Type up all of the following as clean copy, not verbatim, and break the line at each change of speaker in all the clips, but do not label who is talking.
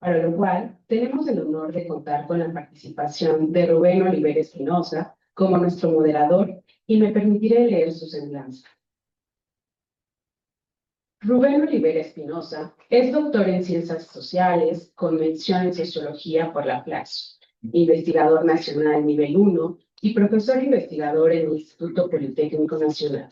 para lo cual tenemos el honor de contar con la participación de Rubén Oliver Espinosa como nuestro moderador y me permitiré leer su semblanza. Rubén Oliver Espinosa es doctor en Ciencias Sociales con mención en Sociología por la PLASO, investigador nacional nivel 1 y profesor investigador en el Instituto Politécnico Nacional.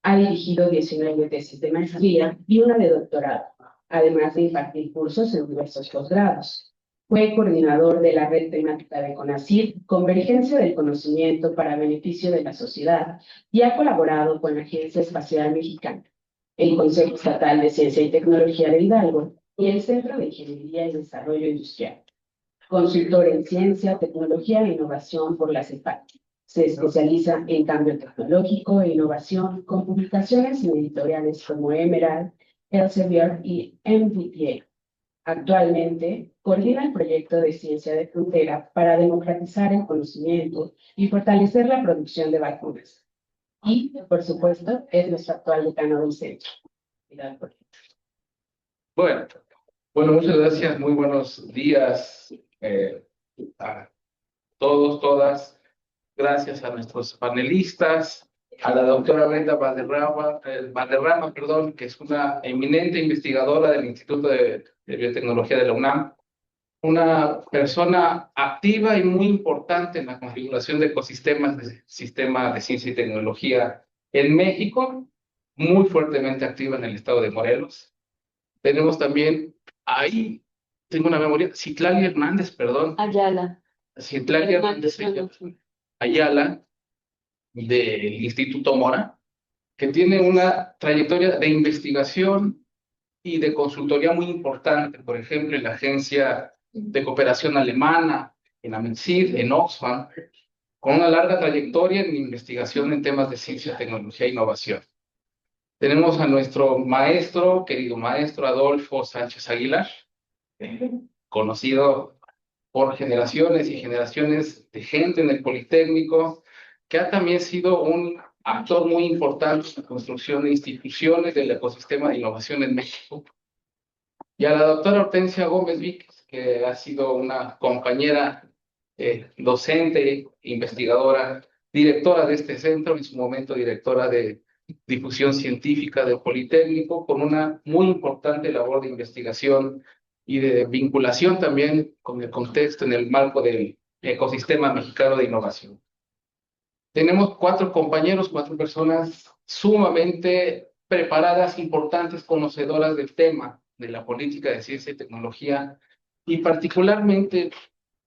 Ha dirigido 19 tesis de maestría y una de doctorado, además de impartir cursos en diversos posgrados. Fue coordinador de la red temática de CONACYT, Convergencia del Conocimiento para Beneficio de la Sociedad, y ha colaborado con la Agencia Espacial Mexicana, el Consejo Estatal de Ciencia y Tecnología de Hidalgo y el Centro de Ingeniería y Desarrollo Industrial. Consultor en Ciencia, Tecnología e Innovación por la CEPAL. Se especializa en cambio tecnológico e innovación con publicaciones en editoriales como Emerald, Elsevier y MDPA. Actualmente, coordina el proyecto de Ciencia de Frontera para democratizar el conocimiento y fortalecer la producción de vacunas. Y, por supuesto, es nuestro actual decano del centro.
Bueno, muchas gracias. Muy buenos días a todos, todas. Gracias a nuestros panelistas, a la doctora Brenda Valderrama, que es una eminente investigadora del Instituto de Biotecnología de la UNAM, una persona activa y muy importante en la configuración de ecosistemas de sistema de ciencia y tecnología en México, muy fuertemente activa en el estado de Morelos. Tenemos también ahí, tengo una memoria, Citlali Hernández,
Ayala.
Citlali Hernández Ayala, del Instituto Mora, que tiene una trayectoria de investigación y de consultoría muy importante, por ejemplo, en la Agencia de Cooperación Alemana, en AMICID, en Oxfam, con una larga trayectoria en investigación en temas de ciencia, tecnología e innovación. Tenemos a nuestro maestro, querido maestro Adolfo Sánchez Aguilar, conocido por generaciones y generaciones de gente en el Politécnico, que ha también sido un actor muy importante en la construcción de instituciones del ecosistema de innovación en México. Y a la doctora Hortensia Gómez Víquez, que ha sido una compañera docente, investigadora, directora de este centro, en su momento directora de difusión científica del Politécnico, con una muy importante labor de investigación y de vinculación también con el contexto en el marco del ecosistema mexicano de innovación. Tenemos 4 compañeros, 4 personas sumamente preparadas, importantes, conocedoras del tema de la política de ciencia y tecnología, y particularmente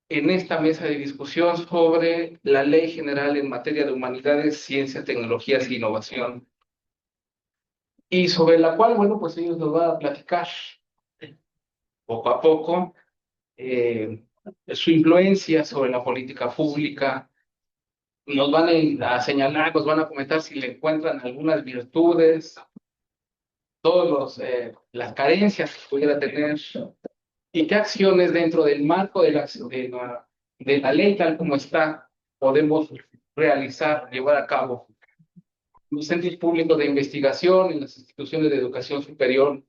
en esta mesa de discusión sobre la Ley General en materia de humanidades, ciencia, tecnologías e innovación, y sobre la cual, bueno, pues ellos nos van a platicar poco a poco su influencia sobre la política pública. Nos van a señalar, nos van a comentar si le encuentran algunas virtudes, todas las carencias que pudiera tener, y qué acciones dentro del marco de la ley tal como está podemos realizar, llevar a cabo en los centros públicos de investigación, en las instituciones de educación superior,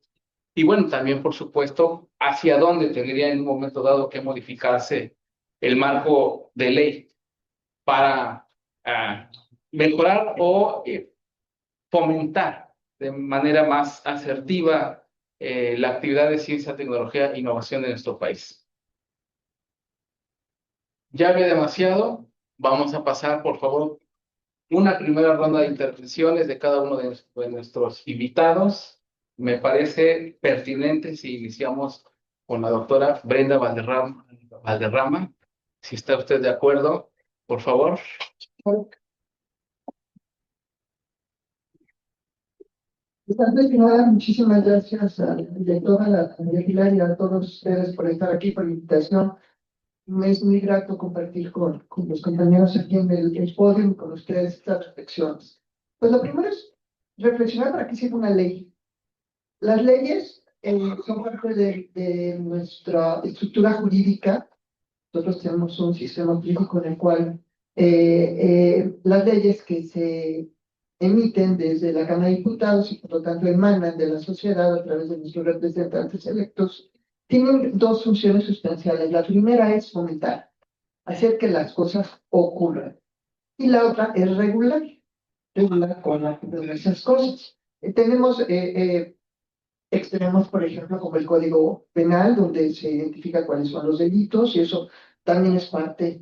y bueno, también por supuesto, hacia dónde tendría en un momento dado que modificarse el marco de ley para mejorar o fomentar de manera más asertiva la actividad de ciencia, tecnología e innovación en nuestro país. Ya había demasiado, vamos a pasar, por favor, una primera ronda de intervenciones de cada uno de nuestros invitados. Me parece pertinente si iniciamos con la doctora Brenda Valderrama. Si está usted de acuerdo, por favor.
Antes que nada, muchísimas gracias a la directora, a la Aguilar y a todos ustedes por estar aquí, por la invitación. Me es muy grato compartir con los compañeros aquí en el podio y con ustedes estas reflexiones. Pues lo primero es reflexionar para qué sirve una ley. Las leyes son parte de nuestra estructura jurídica. Nosotros tenemos un sistema jurídico en el cual las leyes que se emiten desde la Cámara de Diputados y por lo tanto emanan de la sociedad a través de nuestros representantes electos, tienen dos funciones sustanciales. La primera es fomentar, hacer que las cosas ocurran. Y la otra es regular con esas cosas. Tenemos por ejemplo, como el Código Penal, donde se identifica cuáles son los delitos, y eso también es parte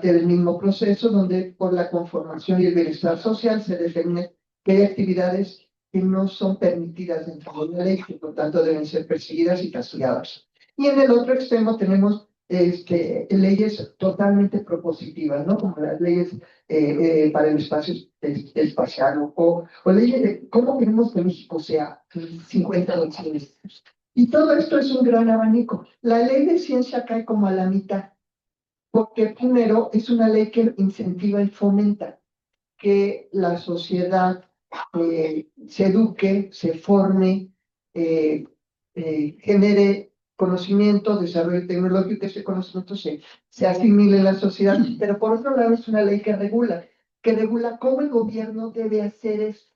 del mismo proceso, donde por la conformación y el bienestar social se define que hay actividades que no son permitidas dentro de la ley, que por tanto deben ser perseguidas y castigadas. Y en el otro extremo tenemos leyes totalmente propositivas, ¿no? Como las leyes para el espacio espacial o leyes de cómo queremos que México sea 50 o 100 años. Y todo esto es un gran abanico. La ley de ciencia cae como a la mitad, porque primero es una ley que incentiva y fomenta que la sociedad se eduque, se forme, genere conocimiento, desarrollo tecnológico, y que ese conocimiento se asimile en la sociedad. Pero por otro lado es una ley que regula cómo el gobierno debe hacer esto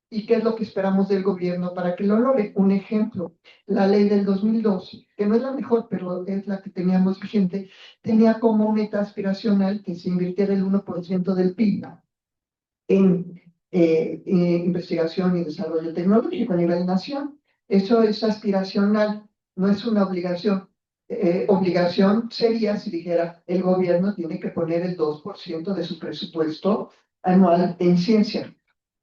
y qué es lo que esperamos del gobierno para que lo logre. Un ejemplo, la ley del 2012, que no es la mejor, pero es la que teníamos vigente, tenía como meta aspiracional que se invirtiera el 1% del PIB en investigación y desarrollo tecnológico a nivel nación. Eso es aspiracional, no es una obligación. Obligación sería si dijera el gobierno tiene que poner el 2% de su presupuesto anual en ciencia,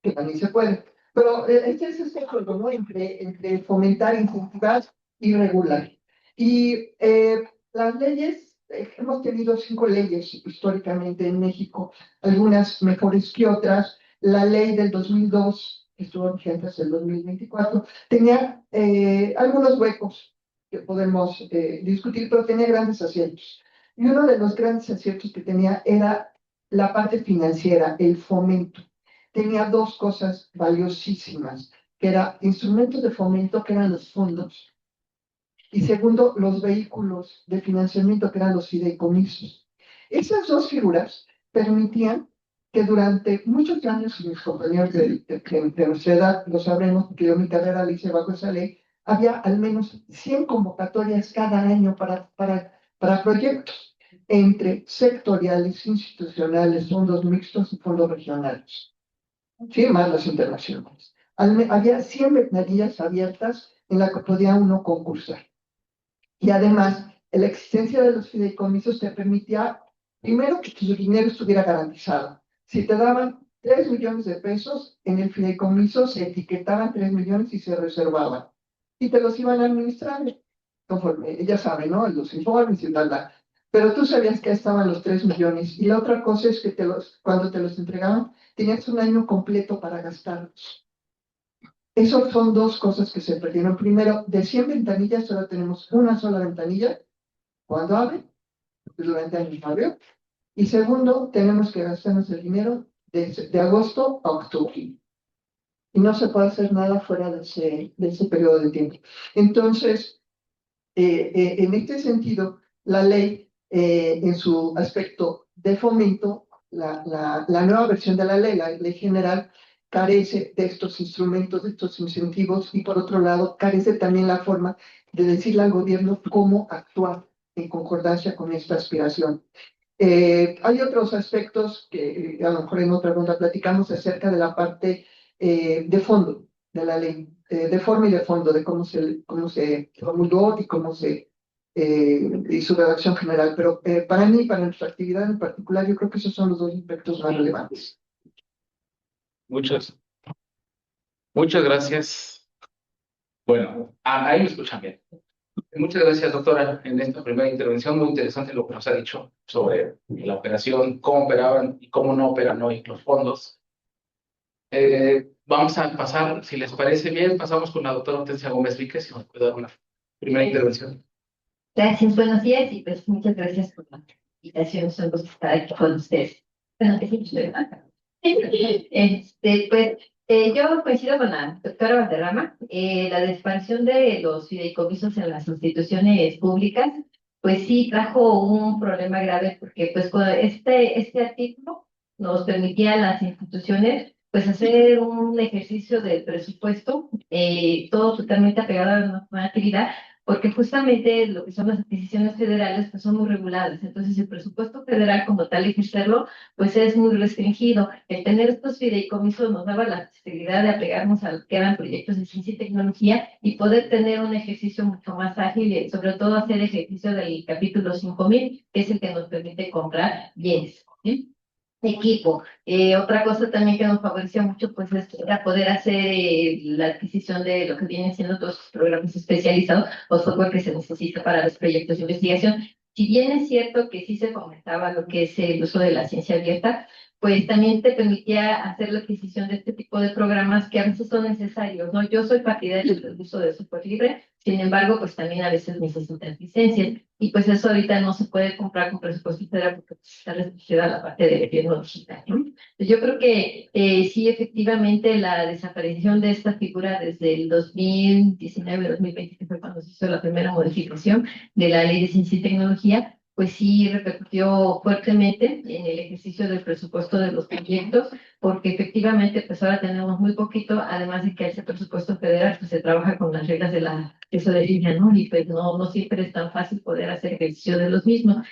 que también se puede. Pero este es este juego, ¿no? Entre fomentar, incentivar y regular. Y las leyes, hemos tenido 5 leyes históricamente en México, algunas mejores que otras. La ley del 2002, que estuvo vigente hasta el 2024, tenía algunos huecos que podemos discutir, pero tenía grandes aciertos. Y uno de los grandes aciertos que tenía era la parte financiera, el fomento. Tenía dos cosas valiosísimas, que eran instrumentos de fomento, que eran los fondos, y segundo, los vehículos de financiamiento, que eran los fideicomisos. Esas dos figuras permitían que durante muchos años, y mis compañeros de nuestra edad lo sabremos, porque yo mi carrera la hice bajo esa ley, había al menos 100 convocatorias cada año para proyectos entre sectoriales, institucionales, fondos mixtos y fondos regionales, ¿sí? Más las internacionales. Había 100 ventanillas abiertas en las que podía uno concursar. Y además, la existencia de los fideicomisos te permitía, primero, que tu dinero estuviera garantizado. Si te daban 3 millones de pesos, en el fideicomiso se etiquetaban 3 millones y se reservaban. Y te los iban a administrar, conforme, ya saben, ¿no? Los informes y tal, tal. Pero tú sabías que estaban los 3 millones. Y la otra cosa es que cuando te los entregaban, tenías un año completo para gastarlos. Esas son dos cosas que se perdieron. Primero, de 100 ventanillas solo tenemos una sola ventanilla cuando abre, porque durante años no abrió. Y segundo, tenemos que gastarnos el dinero de agosto a octubre. Y no se puede hacer nada fuera de ese periodo de tiempo. Entonces, en este sentido, la ley, en su aspecto de fomento, la nueva versión de la ley general, carece de estos instrumentos, de estos incentivos, y por otro lado, carece también la forma de decirle al gobierno cómo actuar en concordancia con esta aspiración. Hay otros aspectos que a lo mejor en otra ronda platicamos acerca de la parte de fondo de la ley, de forma y de fondo, de cómo se promulgó y y su redacción general. Pero para mí, para nuestra actividad en particular, yo creo que esos son los dos aspectos más relevantes.
Muchas gracias. Bueno, ahí me escuchan bien. Muchas gracias, doctora, en esta primera intervención. Muy interesante lo que nos ha dicho sobre la operación, cómo operaban y cómo no operan hoy los fondos. Vamos a pasar, si les parece bien, pasamos con la doctora Hortensia Gómez Víquez, si nos puede dar una primera intervención.
Gracias, buenos días y pues muchas gracias por la invitación. Es un gusto estar aquí con ustedes. Bueno, que sí, estoy acá. Yo coincido con la doctora Valderrama. La expansión de los fideicomisos en las instituciones públicas, pues sí trajo un problema grave porque pues con este artículo nos permitía a las instituciones pues hacer un ejercicio del presupuesto, todo totalmente apegado a una actividad, porque justamente lo que son las adquisiciones federales pues son muy reguladas. Entonces el presupuesto federal como tal ejercerlo pues es muy restringido. El tener estos fideicomisos nos daba la posibilidad de apegarnos a lo que eran proyectos de ciencia y tecnología y poder tener un ejercicio mucho más ágil y sobre todo hacer ejercicio del capítulo 5000, que es el que nos permite comprar bienes. ¿Sí? Equipo. Otra cosa también que nos favoreció mucho, pues, es era poder hacer la adquisición de lo que vienen siendo todos los programas especializados o software que se necesita para los proyectos de investigación. Si bien es cierto que sí se fomentaba lo que es el uso de la ciencia abierta, pues también te permitía hacer la adquisición de este tipo de programas que a veces son necesarios, ¿no? Yo soy partidario del uso de software libre, sin embargo, pues también a veces necesitan licencias. Y pues eso ahorita no se puede comprar con presupuesto federal porque pues, está restringida la parte de gobierno digital, ¿no? Yo creo que sí, efectivamente, la desaparición de esta figura desde el 2019-2020, que fue cuando se hizo la primera modificación de la Ley de Ciencia y Tecnología, pues sí repercutió fuertemente en el ejercicio del presupuesto de los proyectos, porque efectivamente pues ahora tenemos muy poquito, además de que ese presupuesto federal pues se trabaja con las reglas de la tesorería, ¿no? Y pues no siempre es tan fácil poder hacer ejercicio de los mismos.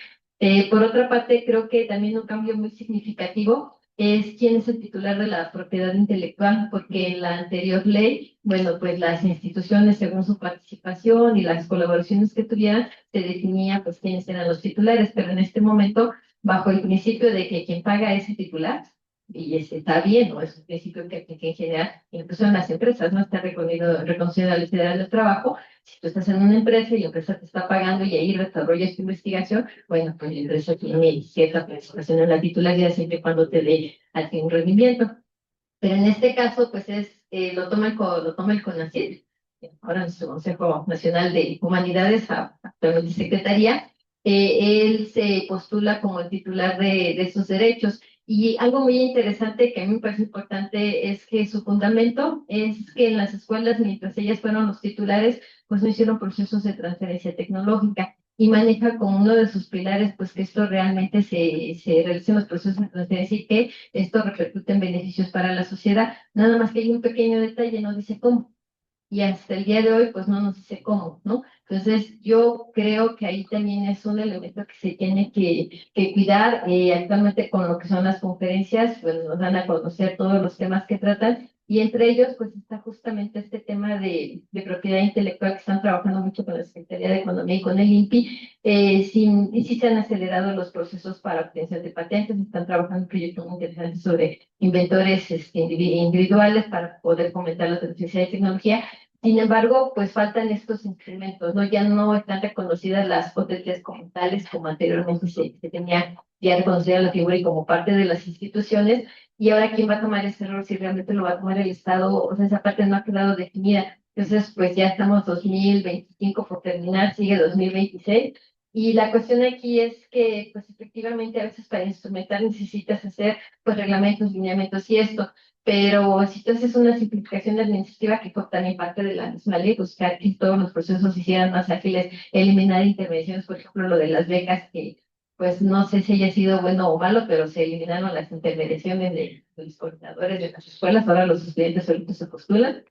Por otra parte, creo que también un cambio muy significativo es quién es el titular de la propiedad intelectual, porque en la anterior ley, bueno, pues las instituciones, según su participación y las colaboraciones que tuvieran, se definía pues quiénes eran los titulares, pero en este momento, bajo el principio de que quien paga es el titular, y ese está bien, ¿no? Es un principio que en general, incluso en las empresas, no está reconocido en la Ley Federal del Trabajo. Si tú estás en una empresa y la empresa te está pagando y ahí desarrollas tu investigación, bueno, pues la empresa tiene cierta participación en la titularidad siempre y cuando te dé a ti un rendimiento. Pero en este caso, pues lo toma el CONACYT, ahora nuestro Consejo Nacional de Humanidades, actualmente Secretaría. Él se postula como el titular de esos derechos. Y algo muy interesante que a mí me parece importante es que su fundamento es que en las escuelas, mientras ellas fueron los titulares, pues no hicieron procesos de transferencia tecnológica y maneja como uno de sus pilares, pues que esto realmente se realicen los procesos de transferencia y que esto repercute en beneficios para la sociedad. Nada más que hay un pequeño detalle, no dice cómo. Y hasta el día de hoy, pues no nos dice cómo, ¿no? Entonces, yo creo que ahí también es un elemento que se tiene que cuidar. Actualmente con lo que son las conferencias, pues nos dan a conocer todos los temas que tratan y entre ellos, pues está justamente este tema de propiedad intelectual que están trabajando mucho con la Secretaría de Economía y con el INPI. Y sí se han acelerado los procesos para obtención de patentes, están trabajando en proyectos muy interesantes sobre inventores individuales para poder fomentar la transferencia de tecnología. Sin embargo, pues faltan estos instrumentos, ¿no? Ya no están reconocidas las OTTs como tales, como anteriormente se tenía ya reconocida la figura y como parte de las instituciones. Y ahora, ¿quién va a tomar ese rol? Si realmente lo va a tomar el Estado, o sea, esa parte no ha quedado definida. Entonces, pues ya estamos 2025 por terminar, sigue 2026. Y la cuestión aquí es que, pues efectivamente, a veces para instrumentar necesitas hacer, pues, reglamentos, lineamientos y esto. Pero si tú haces una simplificación administrativa, que fue también parte de la misma ley, buscar que todos los procesos se hicieran más ágiles, eliminar intervenciones, por ejemplo, lo de las becas, que pues no sé si haya sido bueno o malo, pero se eliminaron las intermediaciones de los coordinadores de las escuelas, ahora los estudiantes solitos se postulan.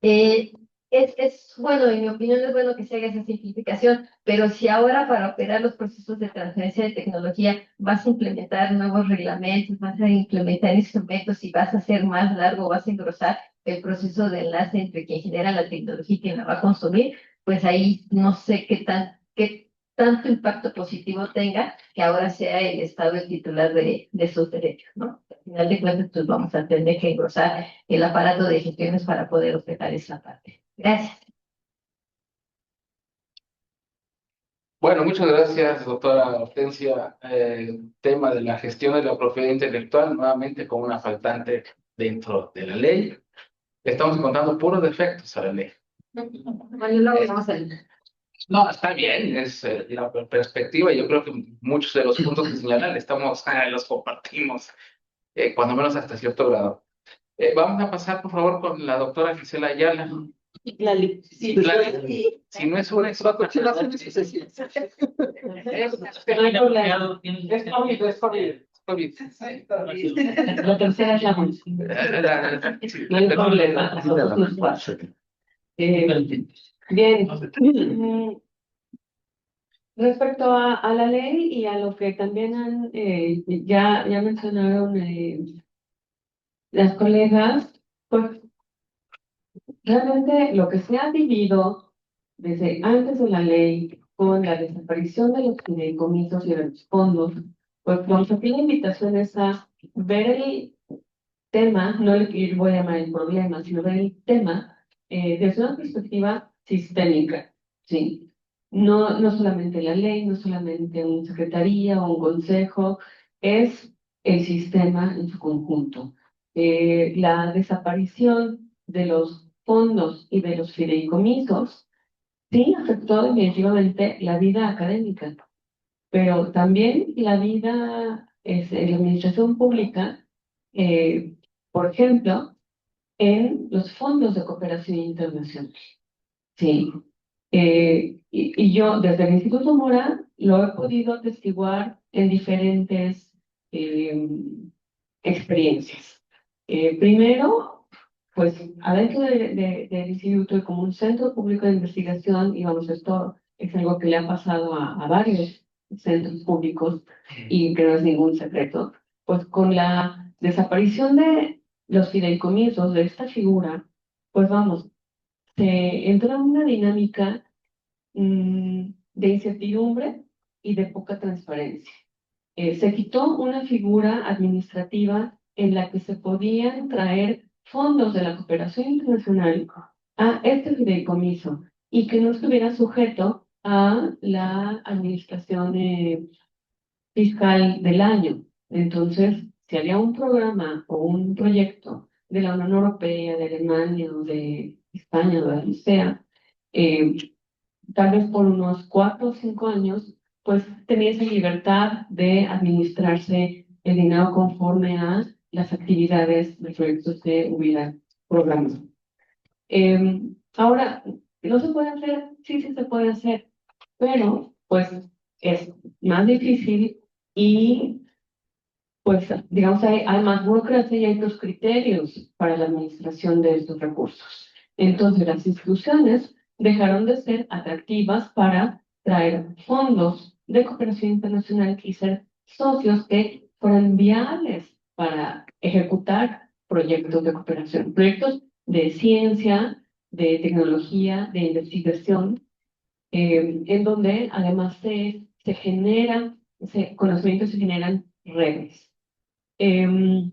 Eh, es bueno, en mi opinión es bueno que se haga esa simplificación, pero si ahora para operar los procesos de transferencia de tecnología vas a implementar nuevos reglamentos, vas a implementar instrumentos y vas a hacer más largo, vas a engrosar el proceso de enlace entre quien genera la tecnología y quien la va a consumir, pues ahí no sé qué tanto impacto positivo tenga que ahora sea el Estado el titular de sus derechos, ¿no? Al final de cuentas, pues vamos a tener que engrosar el aparato de gestiones para poder operar esa parte. Gracias.
Bueno, muchas gracias, doctora Hortensia. Tema de la gestión de la propiedad intelectual, nuevamente con una faltante dentro de la ley. Estamos encontrando puros defectos a la ley. No, está bien, es la perspectiva. Yo creo que muchos de los puntos que señalan los compartimos, cuando menos hasta cierto grado. Vamos a pasar, por favor, con la doctora Gisela Ayala.
Sí,
Si no es una exótica.
no hay problema. Es COVID. La tercera es la última. No hay problema. A todos nos pasa. Bien. Respecto a la ley y a lo que también han, ya mencionaron las colegas, pues realmente lo que se ha vivido desde antes de la ley con la desaparición de los fideicomisos y de los fondos, pues vamos aquí la invitación es a ver el tema, no le voy a llamar el problema, sino ver el tema desde una perspectiva sistémica, ¿sí? No solamente la ley, no solamente una secretaría o un consejo, es el sistema en su conjunto. La desaparición de los fondos y de los fideicomisos sí afectó definitivamente la vida académica, pero también la vida en la administración pública, eh, por ejemplo, en los fondos de cooperación internacional. Sí. Y yo desde el Instituto Mora lo he podido atestiguar en diferentes eh, experiencias. Primero, pues adentro del instituto y como un centro público de investigación, y vamos, esto es algo que le ha pasado a varios centros públicos y que no es ningún secreto, pues con la desaparición de los fideicomisos de esta figura, pues vamos, se entra en una dinámica de incertidumbre y de poca transparencia. Se quitó una figura administrativa en la que se podían traer fondos de la cooperación internacional a este fideicomiso y que no estuviera sujeto a la administración fiscal del año. Entonces, si había un programa o un proyecto de la Unión Europea, de Alemania o de España o de donde sea, eh, tal vez por unos 4 o 5 años, pues tenía esa libertad de administrarse el dinero conforme a las actividades de proyectos que hubiera programado. Ahora, ¿no se puede hacer? Sí, sí se puede hacer, pero pues es más difícil y pues digamos hay más burocracia y hay otros criterios para la administración de estos recursos. Entonces las instituciones dejaron de ser atractivas para traer fondos de cooperación internacional y ser socios que fueran viables para ejecutar proyectos de cooperación, proyectos de ciencia, de tecnología, de investigación, en donde además se generan, conocimientos se generan redes. Em,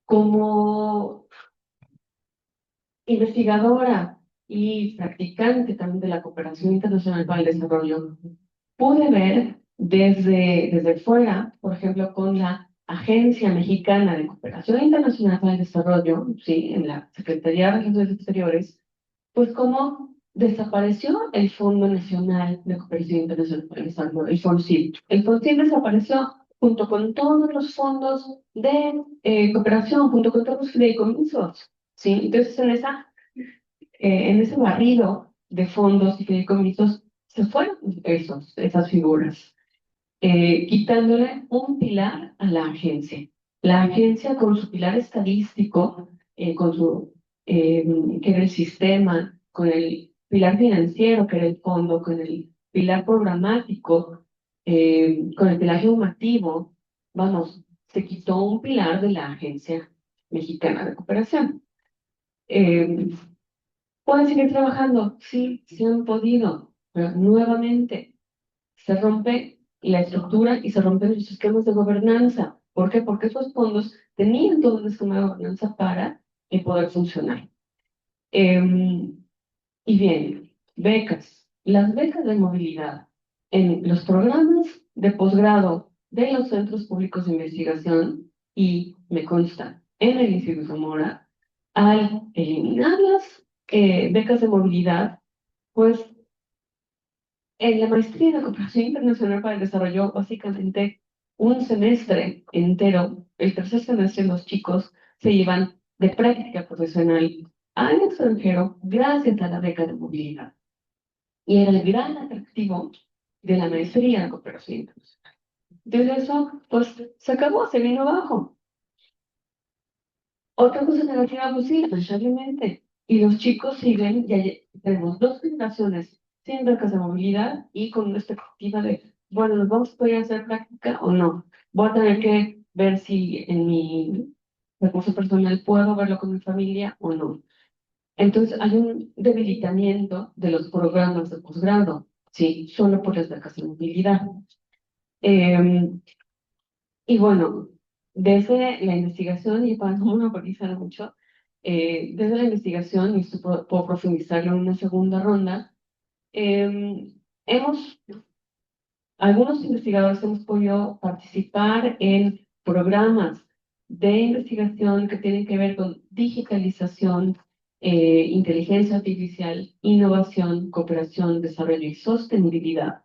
Como investigadora y practicante también de la cooperación internacional para el desarrollo, pude ver desde fuera, por ejemplo, con la Agencia Mexicana de Cooperación Internacional para el Desarrollo, sí, en la Secretaría de Relaciones Exteriores, pues cómo desapareció el Fondo Nacional de Cooperación Internacional para el Desarrollo, el FONCIP. El FONCIP desapareció junto con todos los fondos de cooperación, junto con todos los fideicomisos, ¿sí? Entonces, en ese barrido de fondos y fideicomisos se fueron esas figuras, quitándole un pilar a la agencia. La agencia con su pilar estadístico, con que era el sistema, con el pilar financiero, que era el fondo, con el pilar programático, con el pilar normativo, vamos, se quitó un pilar de la Agencia Mexicana de Cooperación. Eh, ¿Pueden seguir trabajando? Sí, sí han podido, pero nuevamente se rompe la estructura y se rompen los esquemas de gobernanza. ¿Por qué? Porque esos fondos tenían todo un esquema de gobernanza para poder funcionar. Y bien, becas. Las becas de movilidad en los programas de posgrado de los centros públicos de investigación, y me consta en el Instituto Mora, al eliminar las becas de movilidad, pues en la maestría de cooperación internacional para el desarrollo, básicamente un semestre entero, el tercer semestre los chicos se iban de práctica profesional al extranjero gracias a la beca de movilidad. Y era el gran atractivo de la maestría de cooperación internacional. Entonces eso, pues, se acabó, se vino abajo. Otra cosa negativa, pues sí, lamentablemente, Y los chicos siguen, ya tenemos 2 generaciones sin becas de movilidad y con una expectativa de, bueno, ¿nos vamos a poder hacer práctica o no? Voy a tener que ver si en mi recurso personal puedo verlo con mi familia o no. Entonces hay un debilitamiento de los programas de posgrado, sí, solo por las becas de movilidad. Em, y bueno, desde la investigación, y para no monopolizar mucho, desde la investigación, y esto puedo profundizarlo en una segunda ronda, hemos, algunos investigadores hemos podido participar en programas de investigación que tienen que ver con digitalización, inteligencia artificial, innovación, cooperación, desarrollo y sostenibilidad.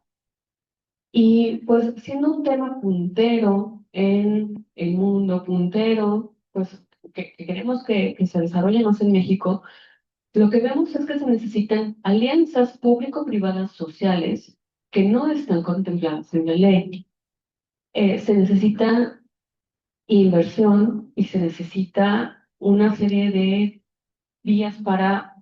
Y pues siendo un tema puntero en el mundo, puntero, pues que queremos que se desarrolle más en México, lo que vemos es que se necesitan alianzas público-privadas sociales que no están contempladas en la ley. Se necesita inversión y se necesita una serie de vías para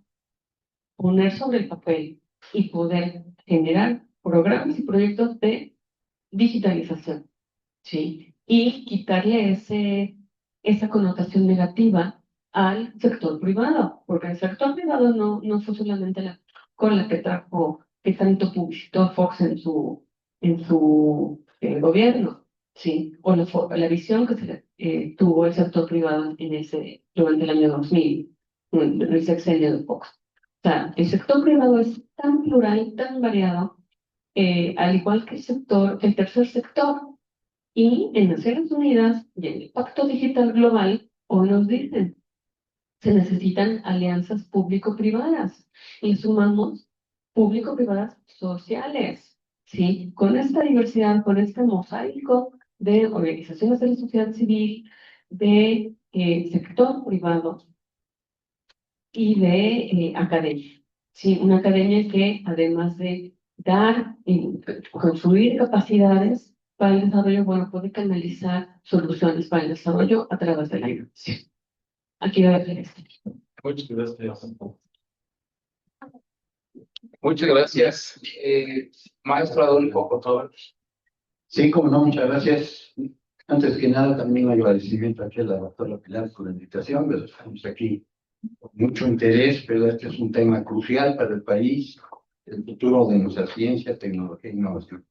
poner sobre el papel y poder generar programas y proyectos de digitalización. ¿Sí? Y quitarle esa connotación negativa al sector privado, porque el sector privado no fue solamente la cola que trajo, que tanto publicitó Fox en su gobierno, ¿sí? O la visión que tuvo el sector privado durante el año 2000, en el sexenio de Fox. O sea, el sector privado es tan plural, tan variado, al igual que el tercer sector. Y en Naciones Unidas y en el Pacto Digital Global, hoy nos dicen, se necesitan alianzas público-privadas y sumamos público-privadas sociales, ¿sí? Con esta diversidad, con este mosaico de organizaciones de la sociedad civil, de sector privado y de academia, ¿sí? Una academia que además de dar y construir capacidades para el desarrollo, bueno, puede canalizar soluciones para el desarrollo a través de la innovación. Aquí voy a dejar esto.
Muchas gracias. Muchas gracias. Maestro Adolfo, por favor.
Sí, como no, muchas gracias. Antes que nada, también un agradecimiento aquí a la doctora Pilar por la invitación. Pero estamos aquí con mucho interés, pero este es un tema crucial para el país, el futuro de nuestra ciencia, tecnología e innovación.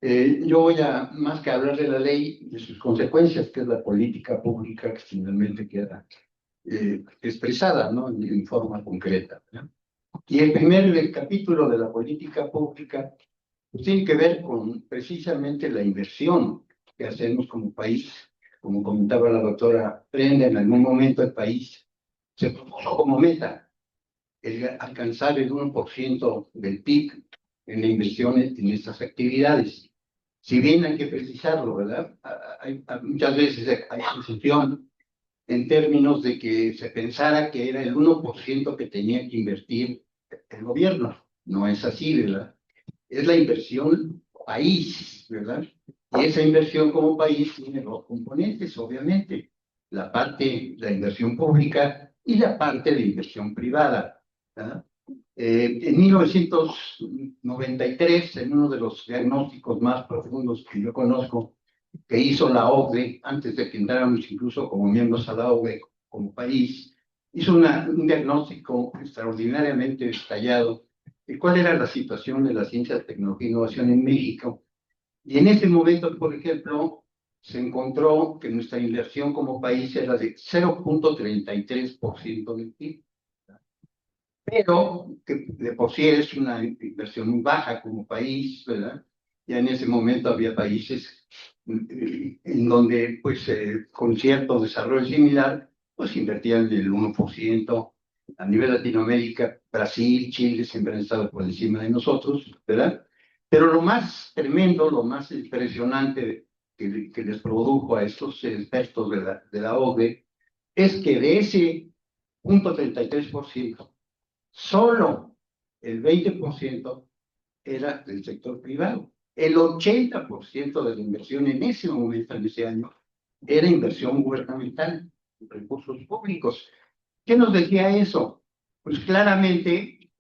Yo voy a, más que hablar de la ley, de sus consecuencias, que es la política pública que finalmente queda expresada, ¿no? En forma concreta, ¿no? Y el primer capítulo de la política pública pues tiene que ver con precisamente la inversión que hacemos como país. Como comentaba la doctora Brenda, en algún momento el país se propuso como meta alcanzar el 1% del PIB en la inversión en estas actividades. Si bien hay que precisarlo, ¿verdad? Muchas veces hay confusión en términos de que se pensara que era el 1% que tenía que invertir el gobierno. No es así, ¿verdad? Es la inversión país, ¿verdad? Y esa inversión como país tiene dos componentes, obviamente. La inversión pública y la parte de inversión privada, ¿verdad? En 1993, en uno de los diagnósticos más profundos que yo conozco, que hizo la OCDE, antes de que entráramos incluso como miembros a la OCDE como país, hizo un diagnóstico extraordinariamente detallado de cuál era la situación de la ciencia, tecnología e innovación en México. Y en ese momento, por ejemplo, se encontró que nuestra inversión como país era de 0.33% del PIB, pero que de por sí es una inversión muy baja como país, ¿verdad? Ya en ese momento había países en donde, pues, con cierto desarrollo similar, pues invertían del 1%. A nivel Latinoamérica, Brasil, Chile siempre han estado por encima de nosotros, ¿verdad? Pero lo más tremendo, lo más impresionante que les produjo a estos expertos de la OCDE es que de ese 0.33%, solo el 20% era del sector privado. El 80% de la inversión en ese momento, en ese año, era inversión gubernamental, recursos públicos. ¿Qué nos decía eso? pues claramente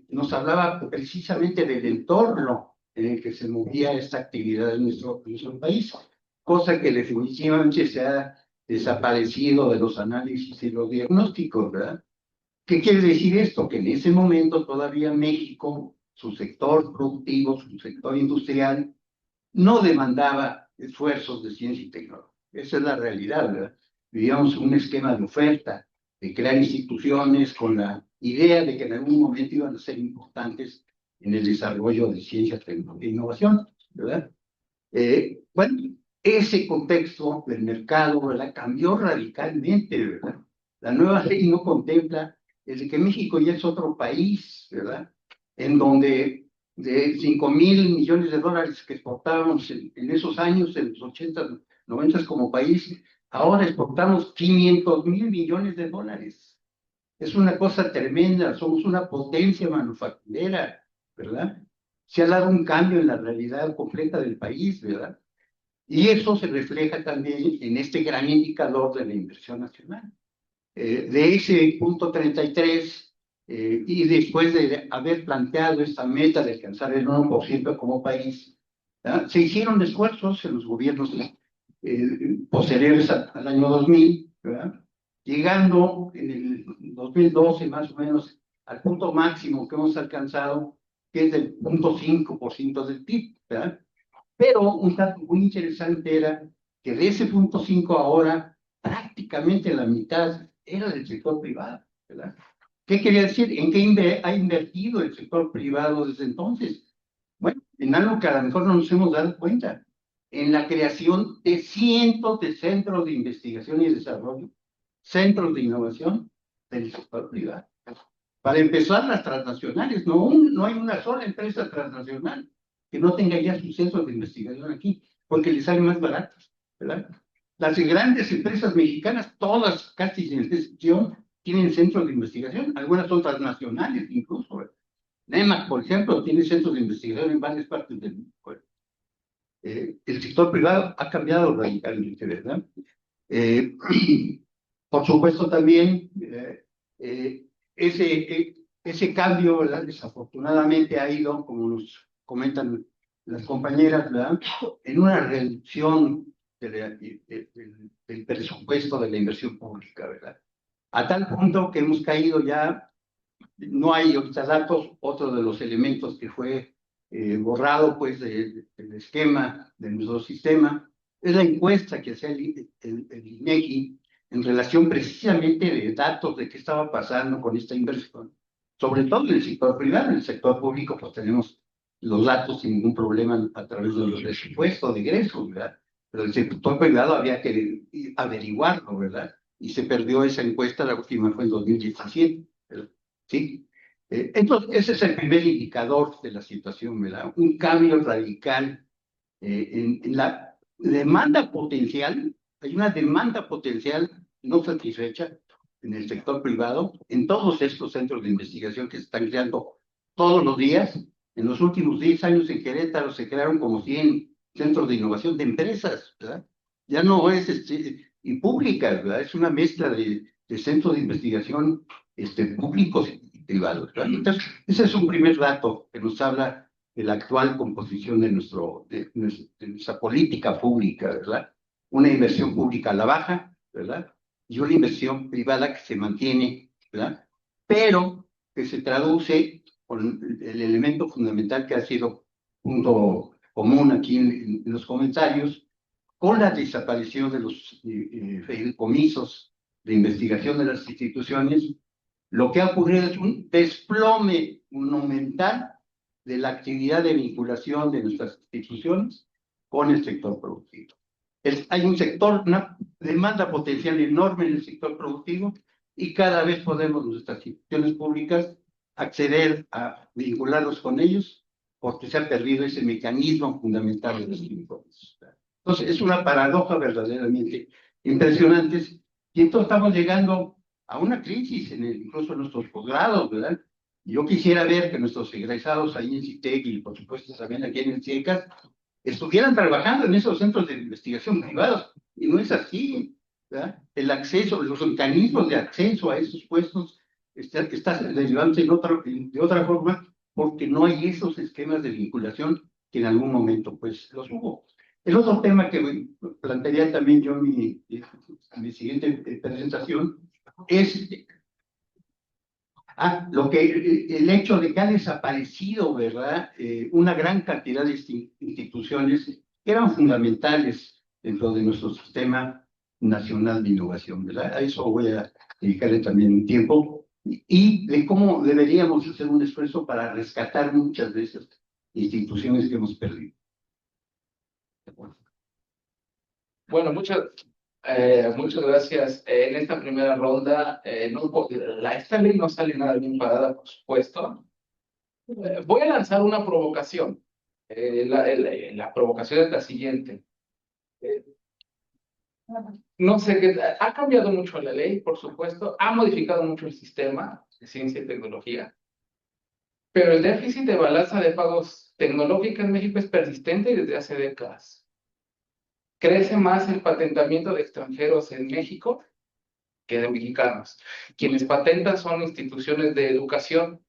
nos hablaba precisamente del entorno en el que se movía esta actividad en nuestro país, cosa que definitivamente se ha desaparecido de los análisis y los diagnósticos, ¿verdad? ¿Qué quiere decir esto? Que en ese momento todavía México, su sector productivo, su sector industrial, no demandaba esfuerzos de ciencia y tecnología. Esa es la realidad, ¿verdad? Vivíamos un esquema de oferta, de crear instituciones con la idea de que en algún momento iban a ser importantes en el desarrollo de ciencia, tecnología e innovación, ¿verdad? Bueno, ese contexto del mercado, ¿verdad?, cambió radicalmente, ¿verdad? La nueva ley no contempla el de que México ya es otro país, ¿verdad? En donde de 5,000 millones de dólares que exportábamos en esos años, en los 80, 90 como país, ahora exportamos 500,000 millones de dólares. Es una cosa tremenda, somos una potencia manufacturera, ¿verdad? Se ha dado un cambio en la realidad completa del país, ¿verdad? Y eso se refleja también en este gran indicador de la inversión nacional. De ese punto 33, y después de haber planteado esta meta de alcanzar el 1% como país, ¿verdad?, se hicieron esfuerzos en los gobiernos posteriores al año 2000, ¿verdad?, llegando en el 2012 más o menos al punto máximo que hemos alcanzado, que es del 0,5% del PIB, ¿verdad? Pero un dato muy interesante era que de ese 0,5 ahora prácticamente la mitad era del sector privado, ¿verdad? ¿Qué quería decir? ¿En qué ha invertido el sector privado desde entonces? Bueno, en algo que a lo mejor no nos hemos dado cuenta, en la creación de cientos de centros de investigación y desarrollo, centros de innovación del sector privado. Para empezar, las transnacionales, no hay una sola empresa transnacional que no tenga ya sus centros de investigación aquí, porque les sale más barato, ¿verdad? Las grandes empresas mexicanas, todas casi sin excepción, tienen centros de investigación, algunas son transnacionales incluso, ¿verdad? NEMAC, por ejemplo, tiene centros de investigación en varias partes del mundo. El sector privado ha cambiado radicalmente, ¿verdad? Por supuesto también ese cambio, ¿verdad?, desafortunadamente ha ido, como nos comentan las compañeras, ¿verdad?, en una reducción del presupuesto de la inversión pública, ¿verdad? A tal punto que hemos caído ya, no hay ahorita datos, otro de los elementos que fue borrado pues del esquema de nuestro sistema, es la encuesta que hacía el INEGI en relación precisamente de datos de qué estaba pasando con esta inversión, sobre todo en el sector privado. En el sector público pues tenemos los datos sin ningún problema a través de los presupuestos de ingresos, ¿verdad? Pero el sector privado había que averiguarlo, ¿verdad? Y se perdió esa encuesta, la última fue en 2017, ¿verdad? ¿Sí? Entonces, ese es el primer indicador de la situación, ¿verdad? Un cambio radical en la demanda potencial. Hay una demanda potencial no satisfecha en el sector privado, en todos estos centros de investigación que se están creando todos los días. En los últimos 10 años en Querétaro se crearon como 100 centros de innovación de empresas, ¿verdad? Ya no es y públicas, ¿verdad? Es una mezcla de centros de investigación públicos y privados, ¿verdad? Entonces, ese es un primer dato que nos habla de la actual composición de nuestra política pública, ¿verdad? Una inversión pública a la baja, ¿verdad? Y una inversión privada que se mantiene, ¿verdad? Pero que se traduce con el elemento fundamental que ha sido punto común aquí en los comentarios, con la desaparición de los fideicomisos de investigación de las instituciones. Lo que ha ocurrido es un desplome monumental de la actividad de vinculación de nuestras instituciones con el sector productivo. Hay una demanda potencial enorme en el sector productivo y cada vez podemos nuestras instituciones públicas acceder a vincularnos con ellos porque se ha perdido ese mecanismo fundamental de los fideicomisos. Entonces, es una paradoja verdaderamente impresionante. Y entonces estamos llegando a una crisis, incluso en nuestros posgrados, ¿verdad? Yo quisiera ver que nuestros egresados ahí en CITEC y por supuesto también aquí en el CIECAS estuvieran trabajando en esos centros de investigación privados, y no es así, ¿verdad? El acceso, los mecanismos de acceso a esos puestos está derivándose de otra forma porque no hay esos esquemas de vinculación que en algún momento pues los hubo. El otro tema que plantearía también yo en mi siguiente presentación es el hecho de que ha desaparecido, ¿verdad? Una gran cantidad de instituciones que eran fundamentales dentro de nuestro sistema nacional de innovación, ¿verdad? A eso voy a dedicarle también un tiempo y de cómo deberíamos hacer un esfuerzo para rescatar muchas de esas instituciones que hemos perdido.
Bueno, muchas gracias. En esta primera ronda, esta ley no sale nada bien parada, por supuesto. Voy a lanzar una provocación. La provocación es la siguiente. No sé qué, ha cambiado mucho la ley, por supuesto, ha modificado mucho el sistema de ciencia y tecnología, pero el déficit de balanza de pagos tecnológica en México es persistente y desde hace décadas. Crece más el patentamiento de extranjeros en México que de mexicanos. Quienes patentan son instituciones de educación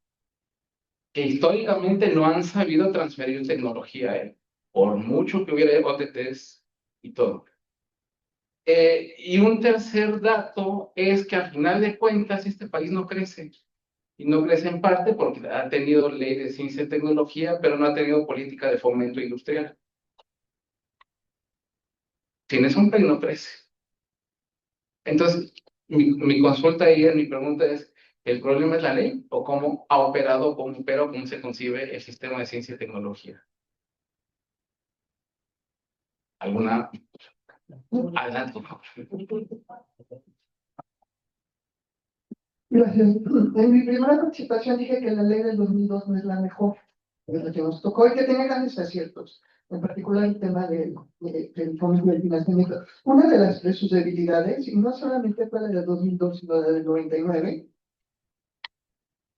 que históricamente no han sabido transferir tecnología, por mucho que hubiera OTTs y todo. Y un tercer dato es que al final de cuentas este país no crece. Y no crece en parte porque ha tenido ley de ciencia y tecnología, pero no ha tenido política de fomento industrial. Sin eso un país no crece. Entonces, mi consulta ahí, mi pregunta es, ¿el problema es la ley o cómo ha operado, cómo opera, cómo se concibe el sistema de ciencia y tecnología? ¿Alguna? Adelante, por favor.
Gracias. En mi primera participación dije que la ley del 2002 no es la mejor, la que nos tocó y que tiene grandes aciertos, en particular el tema del fondo del financiamiento. Una de sus debilidades, y no solamente fue la del 2002, sino la del 99,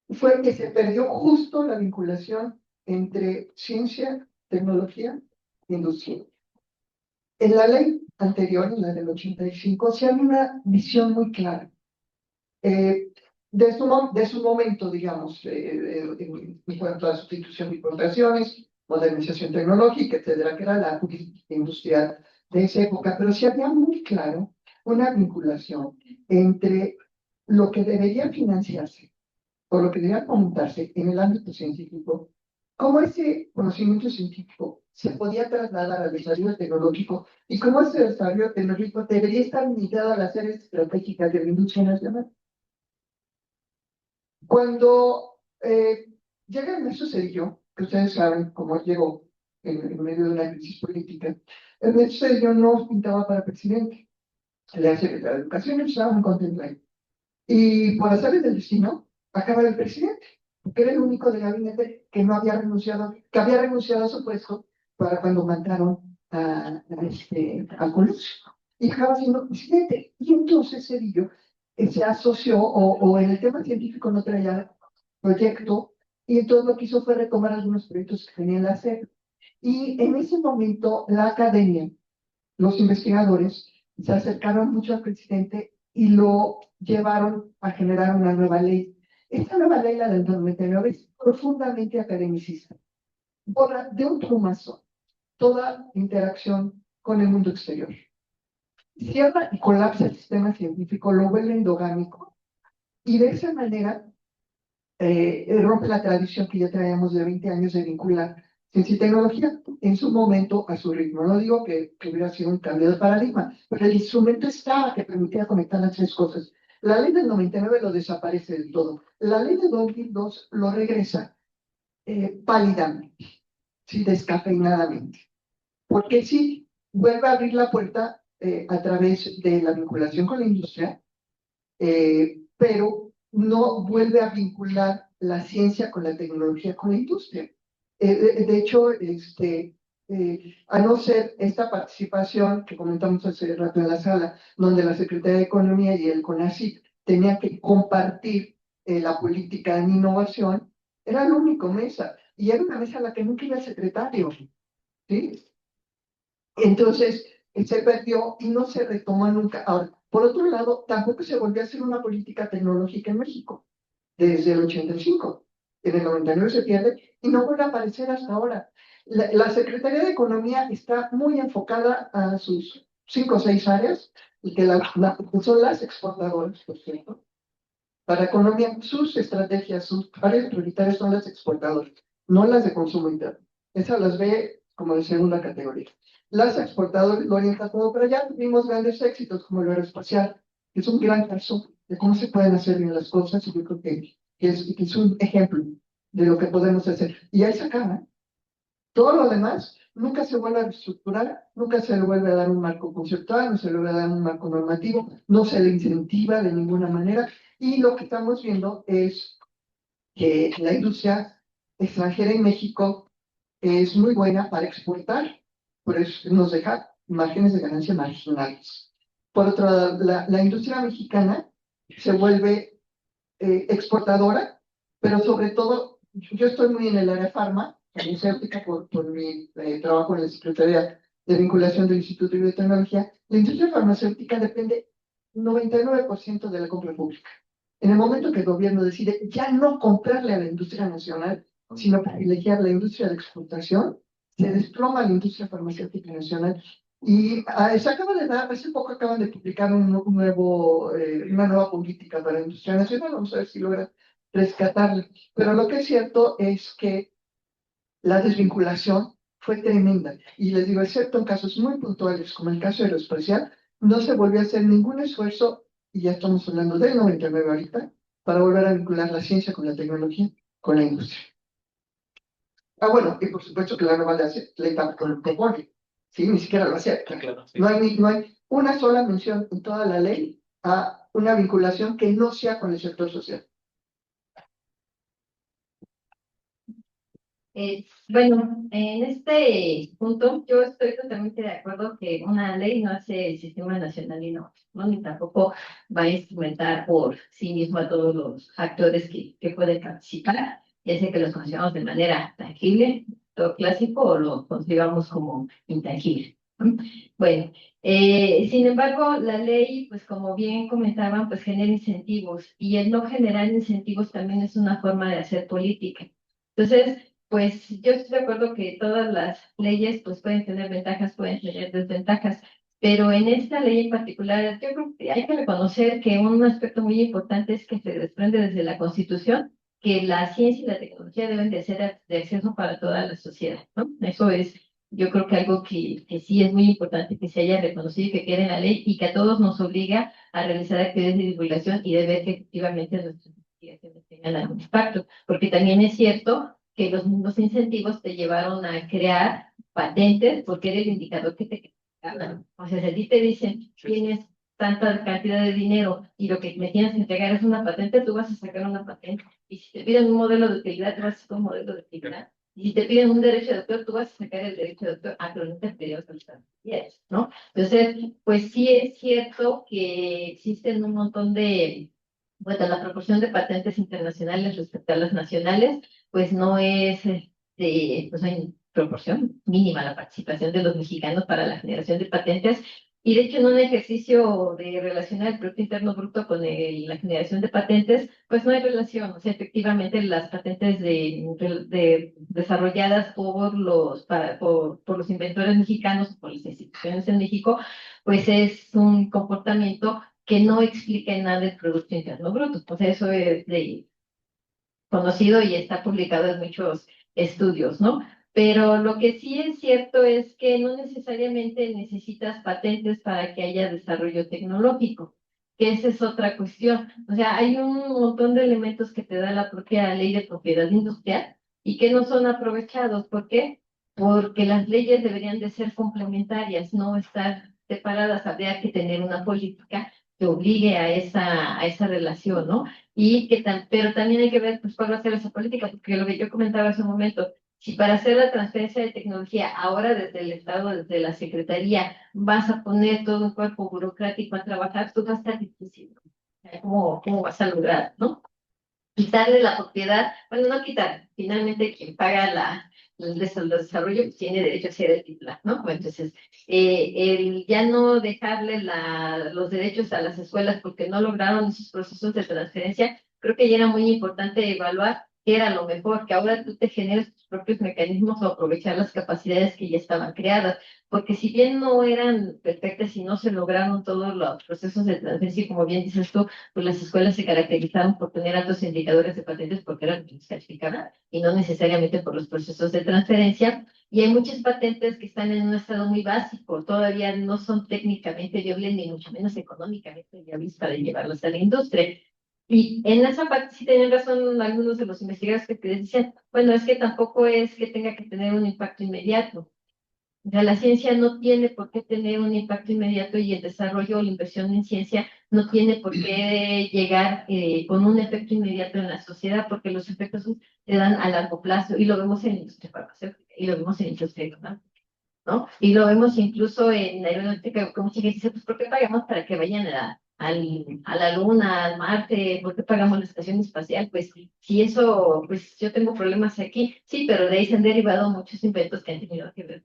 fue que se perdió justo la vinculación entre ciencia, tecnología e industria. En la ley anterior, en la del 85, se había una visión muy clara. De su momento, digamos, en cuanto a la sustitución de importaciones, modernización tecnológica, etcétera, que era la política industrial de esa época, pero sí había muy claro una vinculación entre lo que debería financiarse o lo que debería fomentarse en el ámbito científico, cómo ese conocimiento científico se podía trasladar al desarrollo tecnológico y cómo ese desarrollo tecnológico debería estar limitado a las áreas estratégicas de la industria nacional. Cuando llega Ernesto Zedillo, que ustedes saben cómo llegó en medio de una crisis política, Ernesto Zedillo no pintaba para presidente. La secretaria de Educación estaba muy contento ahí. Y por azares del destino, acaba el presidente, porque era el único del gabinete que no había renunciado, que había renunciado a su puesto para cuando mataron a Colosio. Y acaba siendo presidente. Y entonces Zedillo se asoció, o en el tema científico no traía proyecto, y entonces lo que hizo fue retomar algunos proyectos que tenía la SEP. Y en ese momento la academia, los investigadores, se acercaron mucho al presidente y lo llevaron a generar una nueva ley. Esta nueva ley, la del 99, es profundamente academicista. Borra de un plumazo toda interacción con el mundo exterior. Cierra y colapsa el sistema científico, lo vuelve endogámico y de esa manera rompe la tradición que ya traíamos de 20 años de vincular ciencia y tecnología en su momento a su ritmo. No digo que hubiera sido un cambio de paradigma, pero el instrumento estaba que permitía conectar las tres cosas. La ley del 99 lo desaparece del todo. La ley de 2002 lo regresa pálidamente, ¿sí? Descafeinadamente. Porque sí, vuelve a abrir la puerta a través de la vinculación con la industria, pero no vuelve a vincular la ciencia con la tecnología, con la industria. De hecho, a no ser esta participación que comentamos hace rato en la sala, donde la Secretaría de Economía y el CONACYT tenían que compartir la política en innovación, era la única mesa, y era una mesa a la que nunca iba el secretario, ¿sí? Entonces, se perdió y no se retomó nunca. Ahora, por otro lado, tampoco se volvió a hacer una política tecnológica en México. desde el 85. En el 99 se pierde y no vuelve a aparecer hasta ahora. La Secretaría de Economía está muy enfocada a sus 5 o 6 áreas, y que que son las exportadoras, por cierto. Para economía, sus estrategias, sus áreas prioritarias son las exportadoras, no las de consumo interno. Esas las ve como de segunda categoría. Las exportadoras lo orientan como, pero ya tuvimos grandes éxitos como el aeroespacial, que es un gran caso de cómo se pueden hacer bien las cosas, y yo creo que es un ejemplo de lo que podemos hacer. Y ahí se acaba. Todo lo demás nunca se vuelve a reestructurar, nunca se le vuelve a dar un marco conceptual, no se le vuelve a dar un marco normativo, no se le incentiva de ninguna manera. Y lo que estamos viendo es que la industria extranjera en México es muy buena para exportar, por eso nos deja márgenes de ganancia marginales. Por otro lado, la industria mexicana se vuelve exportadora, pero sobre todo, yo estoy muy en el área farma, farmacéutica, por mi trabajo en la Secretaría de Vinculación del Instituto de Biotecnología. La industria farmacéutica depende 99% de la compra pública. En el momento que el gobierno decide ya no comprarle a la industria nacional, sino privilegiar la industria de exportación, se desploma la industria farmacéutica nacional. Y se acaba de dar, hace poco acaban de publicar una nueva política para la industria nacional, vamos a ver si logra rescatarla. Pero lo que es cierto es que la desvinculación fue tremenda. Y les digo, excepto en casos muy puntuales, como el caso aeroespacial, no se volvió a hacer ningún esfuerzo, y ya estamos hablando del 99 ahorita, para volver a vincular la ciencia con la tecnología, con la industria. Bueno, y por supuesto que la nueva ley tampoco lo propone, ¿sí? Ni siquiera lo acepta.
Claro, sí.
No hay una sola mención en toda la ley a una vinculación que no sea con el sector social.
Bueno, en este punto yo estoy totalmente de acuerdo que una ley no hace el sistema nacional y no, ni tampoco va a instrumentar por sí mismo a todos los actores que pueden participar, ya sea que los consideramos de manera tangible, todo clásico, o lo concibamos como intangible, ¿no? Bueno, sin embargo, la ley, pues como bien comentaban, pues genera incentivos, y el no generar incentivos también es una forma de hacer política. Entonces, pues yo estoy de acuerdo que todas las leyes pues pueden tener ventajas, pueden tener desventajas, pero en esta ley en particular yo creo que hay que reconocer que un aspecto muy importante es que se desprende desde la Constitución que la ciencia y la tecnología deben de ser de acceso para toda la sociedad, ¿no? Eso es, yo creo que algo que sí es muy importante que se haya reconocido y que quede en la ley, y que a todos nos obliga a realizar actividades de divulgación y de ver que efectivamente nuestras investigaciones tengan algún impacto, porque también es cierto que los mismos incentivos te llevaron a crear patentes porque era el indicador que te ganan. O sea, si a ti te dicen, tienes tanta cantidad de dinero y lo que me tienes que entregar es una patente, tú vas a sacar una patente. Y si te piden un modelo de utilidad, tú vas a sacar un modelo de utilidad. Y si te piden un derecho de autor, tú vas a sacar el derecho de autor. Pero no te pidieron ¿no? Entonces, pues sí es cierto que existen un montón de, bueno, la proporción de patentes internacionales respecto a las nacionales, pues no es, pues hay proporción mínima la participación de los mexicanos para la generación de patentes. Y de hecho, en un ejercicio de relacionar el Producto Interno Bruto con la generación de patentes, pues no hay relación. O sea, efectivamente, las patentes desarrolladas por los inventores mexicanos, por las instituciones en México, pues es un comportamiento que no explica en nada el Producto Interno Bruto. O sea, eso es conocido y está publicado en muchos estudios, ¿no? Pero lo que sí es cierto es que no necesariamente necesitas patentes para que haya desarrollo tecnológico, que esa es otra cuestión. O sea, hay un montón de elementos que te da la propia ley de propiedad industrial y que no son aprovechados. ¿Por qué? Porque las leyes deberían de ser complementarias, no estar separadas. Habría que tener una política que obligue a esa relación, ¿no? Pero también hay que ver pues, cuál va a ser esa política, porque lo que yo comentaba hace un momento, si para hacer la transferencia de tecnología ahora desde el Estado, desde la Secretaría, vas a poner todo un cuerpo burocrático a trabajar, tú vas a estar difícil, ¿no? O sea, ¿cómo vas a lograr, ¿no? Quitarle la propiedad, bueno, no quitar, finalmente quien paga el desarrollo pues, tiene derecho a ser el titular, ¿no? Bueno, entonces, el ya no dejarle los derechos a las escuelas porque no lograron esos procesos de transferencia, creo que ya era muy importante evaluar qué era lo mejor, que ahora tú te generes tus propios mecanismos o aprovechar las capacidades que ya estaban creadas, porque si bien no eran perfectas y no se lograron todos los procesos de transferencia, como bien dices tú, pues las escuelas se caracterizaban por tener altos indicadores de patentes porque eran los que calificaban y no necesariamente por los procesos de transferencia. Y hay muchas patentes que están en un estado muy básico, todavía no son técnicamente viables ni mucho menos económicamente viables para llevarlas a la industria. Y en esa parte sí tenían razón algunos de los investigadores que te decían, bueno, es que tampoco es que tenga que tener un impacto inmediato. O sea, la ciencia no tiene por qué tener un impacto inmediato y el desarrollo o la inversión en ciencia no tiene por qué llegar con un efecto inmediato en la sociedad, porque los efectos se dan a largo plazo y lo vemos en la industria farmacéutica y lo vemos en la industria económica, ¿no? Y lo vemos incluso en la aeronáutica, que mucha gente dice, pues, ¿por qué pagamos para que vayan a la Luna, al Marte? ¿Por qué pagamos la estación espacial? Pues, si eso, pues, yo tengo problemas aquí, sí, pero de ahí se han derivado muchos inventos que han tenido que ver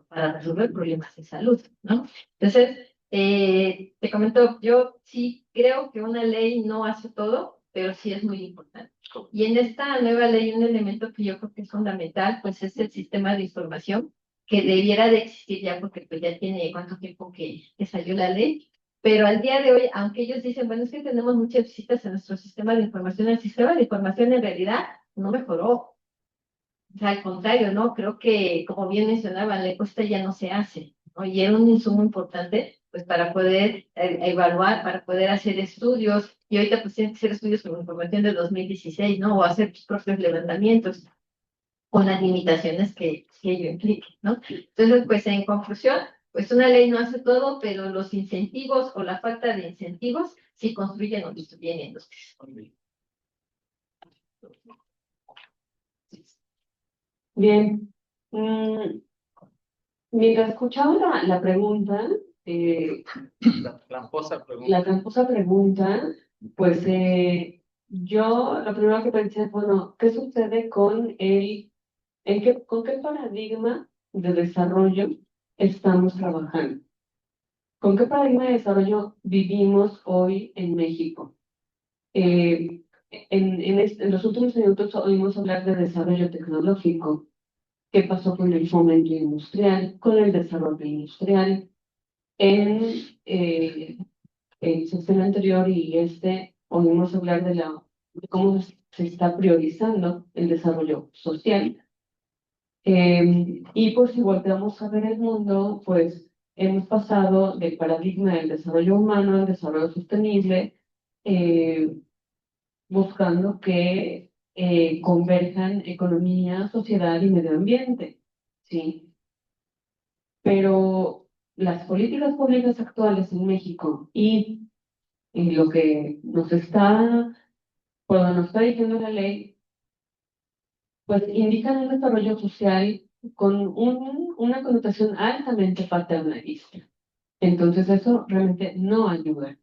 para resolver problemas de salud, ¿no? Entonces, te comento, yo sí creo que una ley no hace todo, pero sí es muy importante. Y en esta nueva ley, un elemento que yo creo que es fundamental, pues, es el sistema de información que debiera de existir ya, porque pues ya tiene cuánto tiempo que salió la ley, pero al día de hoy, aunque ellos dicen, bueno, es que tenemos muchas visitas en nuestro sistema de información, el sistema de información en realidad no mejoró. O sea, al contrario, ¿no? Creo que, como bien mencionaba, la encuesta ya no se hace, ¿no? Y era un insumo importante, pues, para poder evaluar, para poder hacer estudios, y ahorita pues tienen que hacer estudios con información del 2016, ¿no? O hacer tus propios levantamientos con las limitaciones que ello implique, ¿no? Entonces, pues en conclusión, pues una ley no hace todo, pero los incentivos o la falta de incentivos sí construyen o destruyen industrias.
Bien. Mm, mientras escuchaba la pregunta,
La tramposa pregunta.
la tramposa pregunta, pues yo lo primero que pensé es, bueno, ¿qué sucede con con qué paradigma de desarrollo estamos trabajando? ¿Con qué paradigma de desarrollo vivimos hoy en México? En los últimos minutos oímos hablar de desarrollo tecnológico. ¿Qué pasó con el fomento industrial, con el desarrollo industrial? En el sesión anterior y oímos hablar de cómo se está priorizando el desarrollo social. Y pues si volteamos a ver el mundo, pues hemos pasado del paradigma del desarrollo humano al desarrollo sostenible, eh, buscando que converjan economía, sociedad y medio ambiente, ¿sí? Pero las políticas públicas actuales en México y lo que cuando nos está diciendo la ley, pues indican un desarrollo social con una connotación altamente paternalista. Entonces eso realmente no ayuda.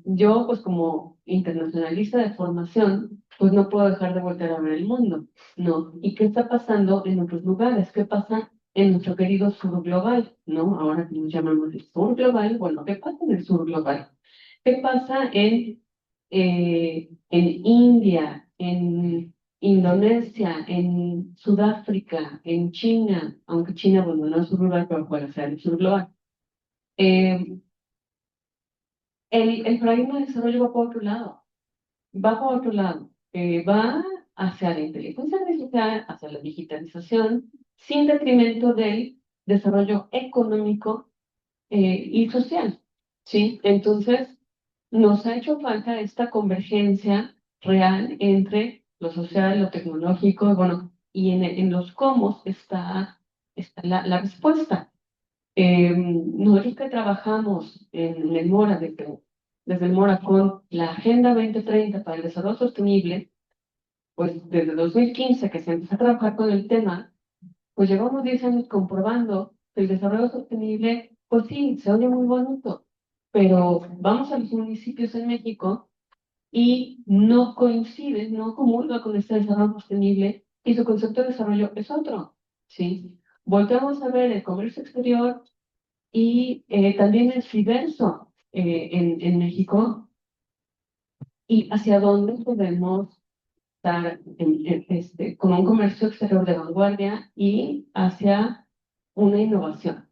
Yo, pues como internacionalista de formación, pues no puedo dejar de voltear a ver el mundo, ¿no? ¿Y qué está pasando en otros lugares? ¿Qué pasa en nuestro querido sur global, ¿no? Ahora que nos llamamos el sur global, bueno, ¿qué pasa en el sur global? ¿Qué pasa en India, en Indonesia, en Sudáfrica, en China? Aunque China, bueno, no es sur global, pero puede ser el sur global. Eh, el paradigma de desarrollo va por otro lado, va hacia la inteligencia artificial, hacia la digitalización, sin detrimento del desarrollo económico y social, ¿sí? Entonces, nos ha hecho falta esta convergencia real entre lo social, lo tecnológico, bueno, y en los cómo está la respuesta. Nosotros que trabajamos en el MORA, desde el MORA con la Agenda 2030 para el Desarrollo Sostenible, pues desde 2015 que se empezó a trabajar con el tema, pues llevamos 10 años comprobando que el desarrollo sostenible, pues sí, se oye muy bonito, pero vamos a los municipios en México y no coincide, no comulga con este desarrollo sostenible y su concepto de desarrollo es otro, ¿sí? Volteamos a ver el comercio exterior y también es diverso en México. y hacia dónde podemos estar con un comercio exterior de vanguardia y hacia una innovación,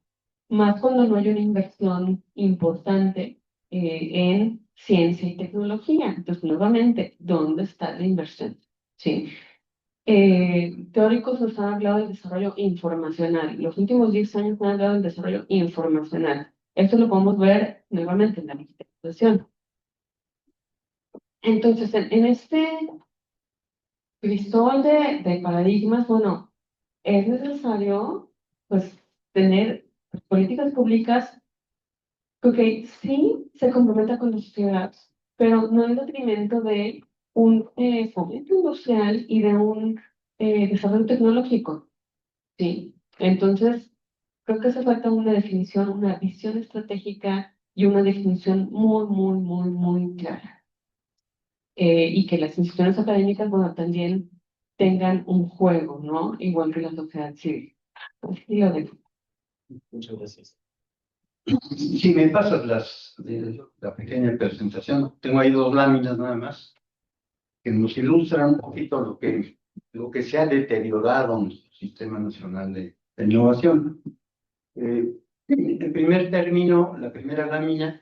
más cuando no hay una inversión importante en ciencia y tecnología. Entonces, nuevamente, ¿dónde está la inversión? ¿Sí? Teóricos nos han hablado del desarrollo informacional. Los últimos 10 años han hablado del desarrollo informacional. Esto lo podemos ver nuevamente en la digitalización. Entonces, en este crisol de paradigmas, bueno, es necesario, pues, tener políticas públicas que sí se comprometa con la sociedad, pero no en detrimento de un fomento industrial y de un desarrollo tecnológico, ¿sí? Entonces, creo que hace falta una definición, una visión estratégica y una definición muy, muy, muy, muy clara. Y que las instituciones académicas, bueno, también tengan un juego, ¿no? Igual que la sociedad civil. Así lo dejo.
Muchas gracias.
Si me pasas la pequeña presentación, tengo ahí 2 láminas nada más, que nos ilustran un poquito lo que se ha deteriorado en nuestro Sistema Nacional de Innovación. En primer término, la primera lámina,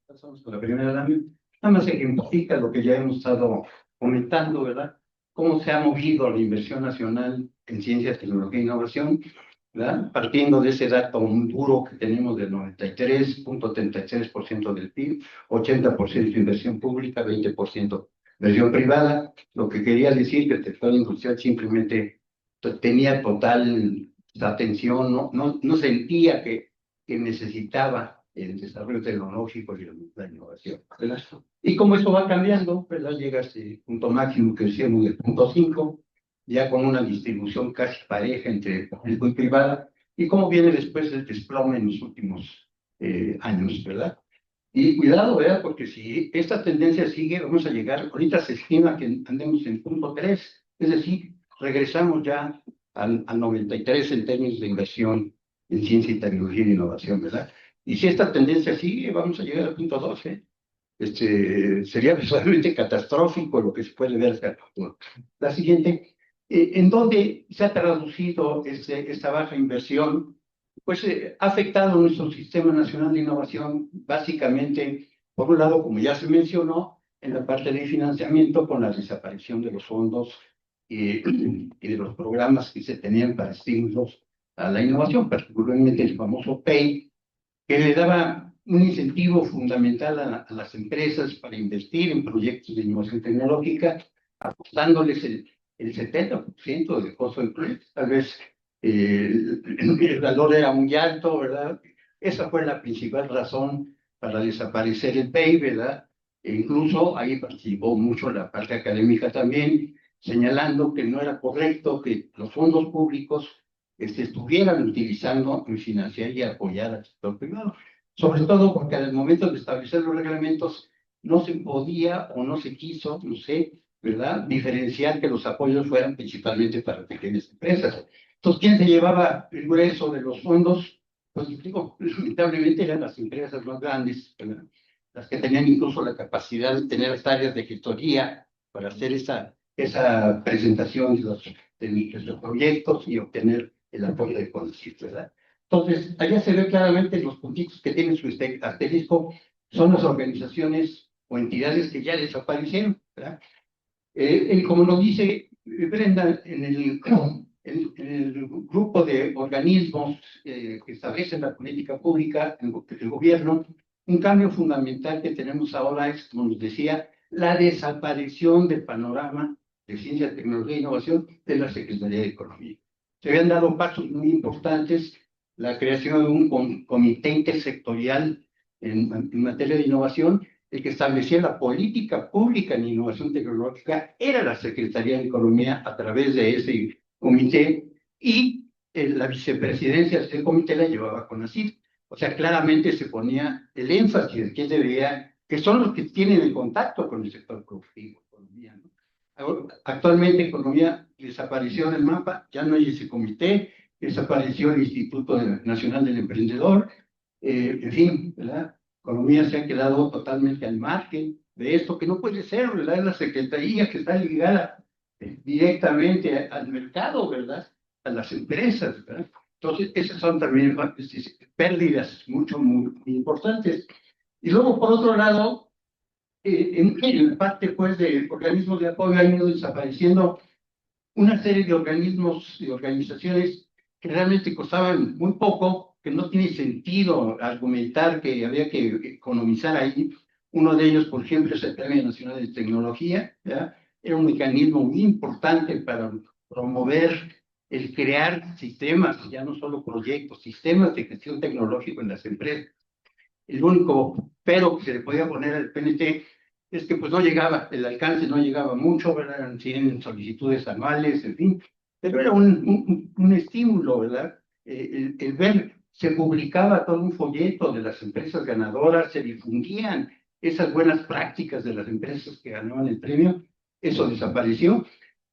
pasamos con la primera lámina, nada más ejemplifica lo que ya hemos estado comentando, ¿verdad? Cómo se ha movido la inversión nacional en ciencia, tecnología e innovación, ¿verdad? Partiendo de ese dato muy duro que tenemos del 93.33% del PIB, 80% inversión pública, 20% inversión privada, lo que quería decir que el sector industrial simplemente tenía total atención, no sentía que necesitaba el desarrollo tecnológico y la innovación, ¿verdad? Y como eso va cambiando, ¿verdad? Llega a este punto máximo que decíamos del punto 5, ya con una distribución casi pareja entre público y privada, y cómo viene después el desplome en los últimos años, ¿verdad? Y cuidado, ¿verdad? Porque si esta tendencia sigue, vamos a llegar, ahorita se estima que andemos en punto 3, es decir, regresamos ya al 93 en términos de inversión en ciencia y tecnología e innovación, ¿verdad? Y si esta tendencia sigue, vamos a llegar al punto 12. Sería visualmente catastrófico lo que se puede ver hacia el futuro. La siguiente, ¿en dónde se ha traducido esta baja inversión? Pues ha afectado nuestro Sistema Nacional de Innovación, básicamente, por un lado, como ya se mencionó, en la parte de financiamiento con la desaparición de los fondos y de los programas que se tenían para estímulos a la innovación, particularmente el famoso PEI, que le daba un incentivo fundamental a las empresas para invertir en proyectos de innovación tecnológica, apostándoles el 70% del costo del proyecto. Tal vez el valor era muy alto, ¿verdad? Esa fue la principal razón para desaparecer el PEI, ¿verdad? E incluso ahí participó mucho la parte académica también, señalando que no era correcto que los fondos públicos estuvieran utilizando en financiar y apoyar al sector privado. Sobre todo porque al momento de establecer los reglamentos no se podía o no se quiso, no sé, ¿verdad? Diferenciar que los apoyos fueran principalmente para pequeñas empresas. Entonces, ¿quién se llevaba el grueso de los fondos? Pues digo, lamentablemente eran las empresas más grandes, ¿verdad? Las que tenían incluso la capacidad de tener áreas de gestoría para hacer esa presentación de los proyectos y obtener el apoyo de CONACYT, ¿verdad? Entonces, allá se ve claramente los puntitos que tienen su asterisco, son las organizaciones o entidades que ya desaparecieron, ¿verdad? Como nos dice Brenda, en el grupo de organismos que establecen la política pública, el gobierno, un cambio fundamental que tenemos ahora es, como nos decía, la desaparición del panorama de ciencia, tecnología e innovación de la Secretaría de Economía. Se habían dado pasos muy importantes, la creación de un comité intersectorial en materia de innovación. El que establecía la política pública en innovación tecnológica era la Secretaría de Economía a través de ese comité, y la vicepresidencia de ese comité la llevaba CONACYT. O sea, claramente se ponía el énfasis de quién debería, que son los que tienen el contacto con el sector productivo, economía, ¿no? Actualmente Economía desapareció del mapa, ya no hay ese comité, desapareció el Instituto Nacional del Emprendedor, en fin, ¿verdad? Economía se ha quedado totalmente al margen de esto, que no puede ser, ¿verdad? Es la Secretaría que está ligada directamente al mercado, ¿verdad? A las empresas, ¿verdad? Entonces, esas son también pérdidas muy importantes. Y luego, por otro lado, en parte, pues, de organismos de apoyo han ido desapareciendo una serie de organismos y organizaciones que realmente costaban muy poco, que no tiene sentido argumentar que había que economizar ahí. Uno de ellos, por ejemplo, es el Premio Nacional de Tecnología, ¿ya? Era un mecanismo muy importante para promover el crear sistemas, ya no solo proyectos, sistemas de gestión tecnológica en las empresas. El único pero que se le podía poner al PNT es que pues no llegaba, el alcance no llegaba mucho, ¿verdad? Eran 100 solicitudes anuales, en fin, pero era un estímulo, ¿verdad? El ver, se publicaba todo un folleto de las empresas ganadoras, se difundían esas buenas prácticas de las empresas que ganaban el premio, eso desapareció,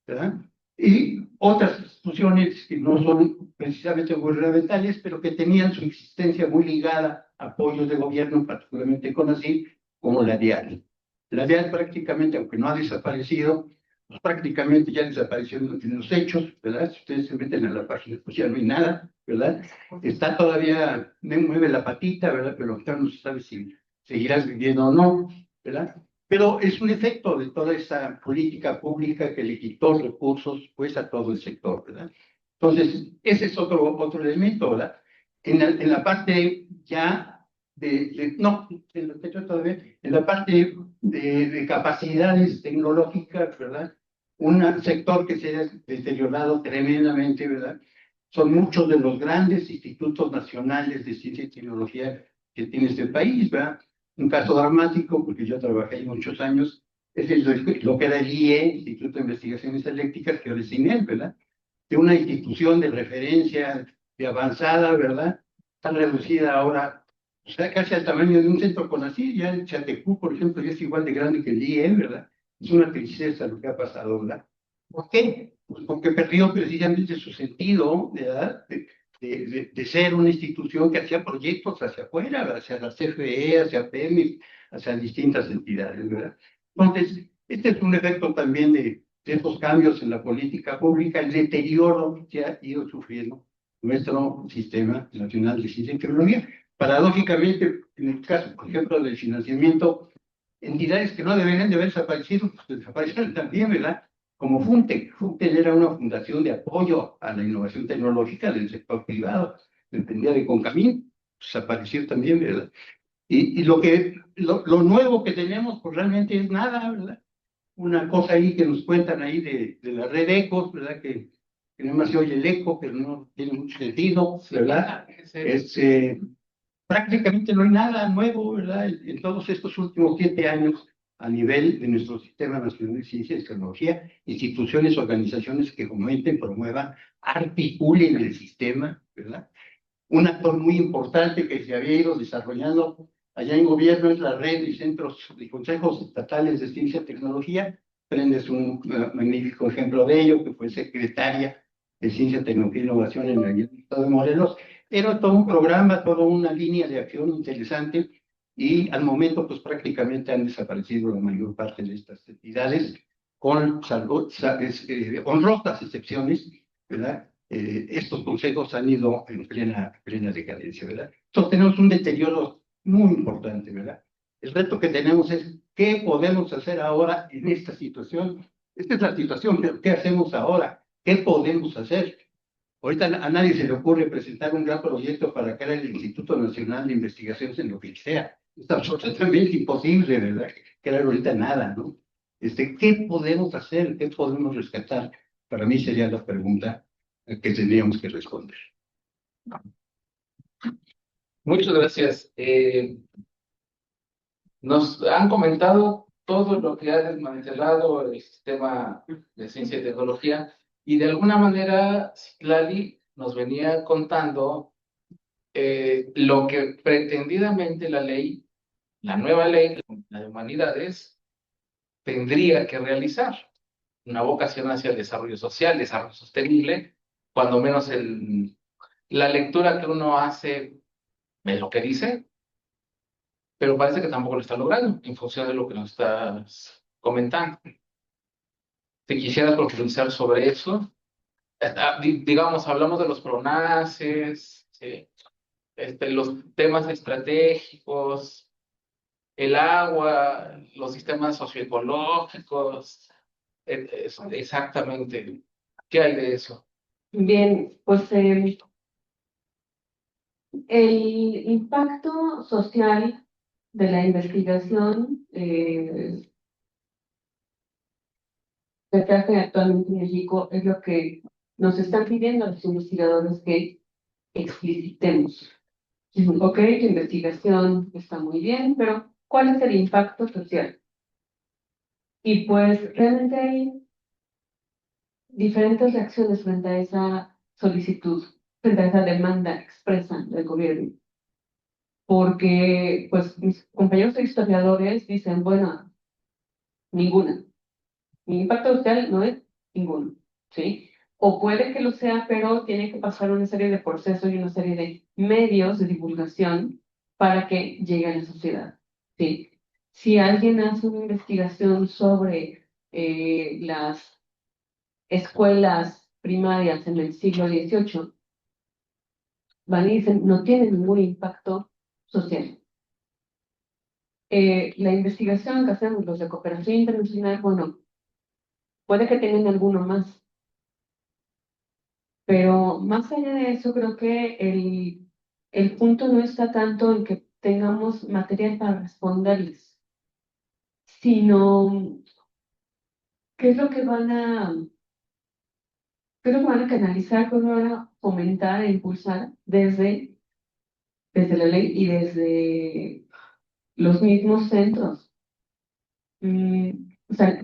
¿verdad? Y otras instituciones que no son precisamente gubernamentales, pero que tenían su existencia muy ligada a apoyos de gobierno, particularmente CONACYT, como la DIAL. La DIAL prácticamente, aunque no ha desaparecido, pues prácticamente ya desapareció en los hechos, ¿verdad? Si ustedes se meten en la página, pues ya no hay nada, ¿verdad? Está todavía, me mueve la patita, ¿verdad? Pero ya no se sabe si seguirás viviendo o no, ¿verdad? Pero es un efecto de toda esa política pública que le quitó recursos pues a todo el sector, ¿verdad? Entonces, ese es otro elemento, ¿verdad? En la parte ya no, en lo que yo todavía, en la parte de capacidades tecnológicas, ¿verdad? Un sector que se ha deteriorado tremendamente, ¿verdad? Son muchos de los grandes institutos nacionales de ciencia y tecnología que tiene este país, ¿verdad? Un caso dramático, porque yo trabajé ahí muchos años, es lo que era el IE, Instituto de Investigaciones Eléctricas, que ahora es INEL, ¿verdad? De una institución de referencia de avanzada, ¿verdad? Está reducida ahora, o sea, casi al tamaño de un centro CONACYT, ya el Chatecú, por ejemplo, ya es igual de grande que el IE, ¿verdad? Es una tristeza lo que ha pasado, ¿verdad? ¿Por qué? Pues porque perdió precisamente su sentido, ¿verdad? De ser una institución que hacía proyectos hacia afuera, hacia la CFE, hacia PEMI, hacia distintas entidades, ¿verdad? Entonces, este es un efecto también de estos cambios en la política pública, el deterioro que ha ido sufriendo nuestro sistema nacional de ciencia y tecnología. Paradójicamente, en el caso, por ejemplo, del financiamiento, entidades que no deberían de haber desaparecido, pues desaparecieron también, ¿verdad? Como FUNTEC. FUNTEC era una fundación de apoyo a la innovación tecnológica del sector privado, dependía de CONCAMIN, desapareció también, ¿verdad? Y lo nuevo que tenemos, pues realmente es nada, ¿verdad? Una cosa ahí que nos cuentan ahí de la red ECOS, ¿verdad? Que nada más se oye el eco, pero no tiene mucho sentido, ¿verdad? Prácticamente no hay nada nuevo, ¿verdad? En todos estos últimos 7 años, a nivel de nuestro Sistema Nacional de Ciencia y Tecnología, instituciones, organizaciones que fomenten, promuevan, articulen el sistema, ¿verdad? Un actor muy importante que se había ido desarrollando allá en gobierno es la red de centros de consejos estatales de ciencia y tecnología. Prende es un magnífico ejemplo de ello, que fue secretaria de Ciencia, Tecnología e Innovación en el Estado de Morelos. Era todo un programa, toda una línea de acción interesante y al momento pues prácticamente han desaparecido la mayor parte de estas entidades con honrosas excepciones, ¿verdad? Estos consejos han ido en plena decadencia, ¿verdad? Entonces tenemos un deterioro muy importante, ¿verdad? El reto que tenemos es, ¿qué podemos hacer ahora en esta situación? Esta es la situación, pero ¿qué hacemos ahora? ¿Qué podemos hacer? Ahorita a nadie se le ocurre presentar un gran proyecto para crear el Instituto Nacional de Investigaciones en lo que sea. Es absolutamente imposible, ¿verdad? Crear ahorita nada, ¿no? ¿Qué podemos hacer? ¿Qué podemos rescatar? Para mí sería la pregunta que tendríamos que responder.
Muchas gracias. Nos han comentado todo lo que ha desmantelado el sistema de ciencia y tecnología y de alguna manera Citlali nos venía contando lo que pretendidamente la nueva ley, la de humanidades, tendría que realizar. Una vocación hacia el desarrollo social, desarrollo sostenible, cuando menos la lectura que uno hace de lo que dice, pero parece que tampoco lo está logrando en función de lo que nos estás comentando. Te quisiera profundizar sobre eso. Digamos, hablamos de los PRONACES, los temas estratégicos, el agua, los sistemas socioecológicos, exactamente. ¿Qué hay de eso?
Bien, pues el impacto social de la investigación que se hace actualmente en México es lo que nos están pidiendo los investigadores que explicitemos. Ok, la investigación está muy bien, pero ¿cuál es el impacto social? Y pues realmente hay diferentes reacciones frente a esa solicitud, frente a esa demanda expresa del gobierno. Porque, pues, mis compañeros historiadores dicen, bueno, ninguna. Mi impacto social no es ninguno, ¿sí? O puede que lo sea, pero tiene que pasar una serie de procesos y una serie de medios de divulgación para que llegue a la sociedad, ¿sí? Si alguien hace una investigación sobre las escuelas primarias en el siglo XVIII, van y dicen, no tiene ningún impacto social. La investigación que hacemos los de cooperación internacional, bueno, puede que tengan alguno más, pero más allá de eso, creo que el punto no está tanto en que tengamos material para responderles, sino qué es lo que van a, qué es lo que van a canalizar, qué es lo que van a fomentar e impulsar desde la ley y desde los mismos centros. O sea,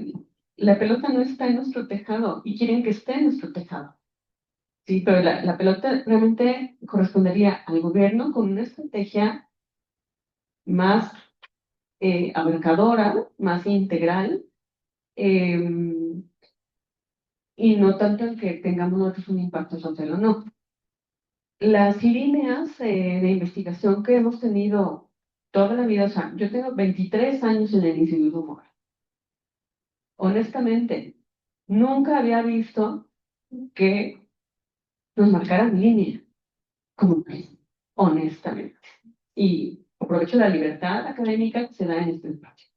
la pelota no está en nuestro tejado y quieren que esté en nuestro tejado. Sí, pero la pelota realmente correspondería al gobierno con una estrategia más abarcadora, más integral, eh, y no tanto en que tengamos nosotros un impacto social o no. Las líneas de investigación que hemos tenido toda la vida, o sea, yo tengo 23 años en el Instituto Moral. Honestamente, nunca había visto que nos marcaran línea como país, honestamente. Y aprovecho la libertad académica que se da en este espacio.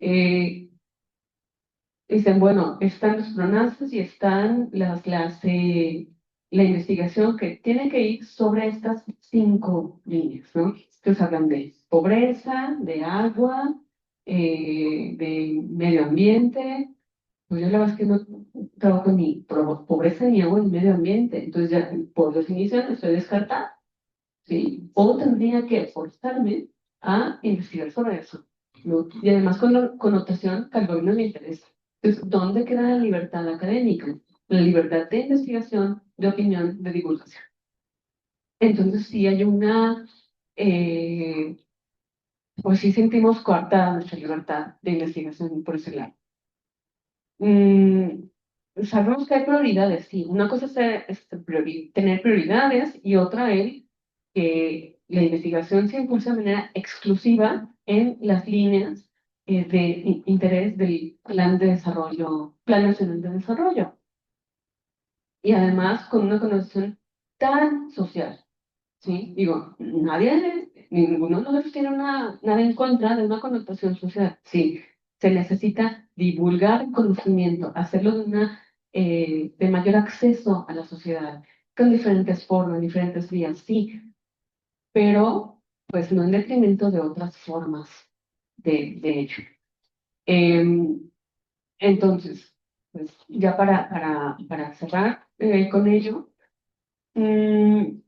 Eh, Dicen, bueno, están los pronazos y están la investigación que tiene que ir sobre estas 5 líneas, ¿no? Entonces hablan de pobreza, de agua, de medio ambiente. Pues yo la verdad es que no trabajo ni pobreza ni agua ni medio ambiente. Entonces ya por definición estoy descartada, ¿sí? O tendría que forzarme a investigar sobre eso, ¿no? Y además con la connotación que al gobierno le interesa. Entonces, ¿dónde queda la libertad académica? La libertad de investigación, de opinión, de divulgación. Entonces, sí hay eh, pues sí sentimos coartada nuestra libertad de investigación por ese lado. Mm, Sabemos que hay prioridades, sí. Una cosa es tener prioridades y otra es que la investigación se impulsa de manera exclusiva en las líneas de interés del Plan Nacional de Desarrollo. Y además con una connotación tan social, ¿sí? Digo, ninguno de nosotros tiene nada en contra de una connotación social. Sí, se necesita divulgar conocimiento, hacerlo de mayor acceso a la sociedad, con diferentes formas, diferentes vías, sí, pero pues no en detrimento de otras formas de hecho. Em, entonces, pues ya para cerrar con ello, mm,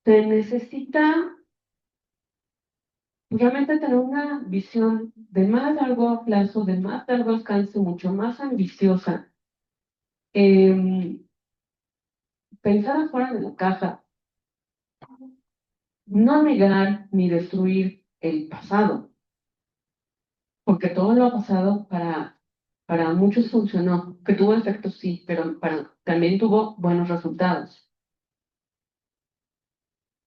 se necesita realmente tener una visión de más largo plazo, de más largo alcance, mucho más ambiciosa, em, pensar fuera de la caja, no negar ni destruir el pasado, porque todo lo pasado para muchos funcionó, que tuvo efectos sí, pero también tuvo buenos resultados.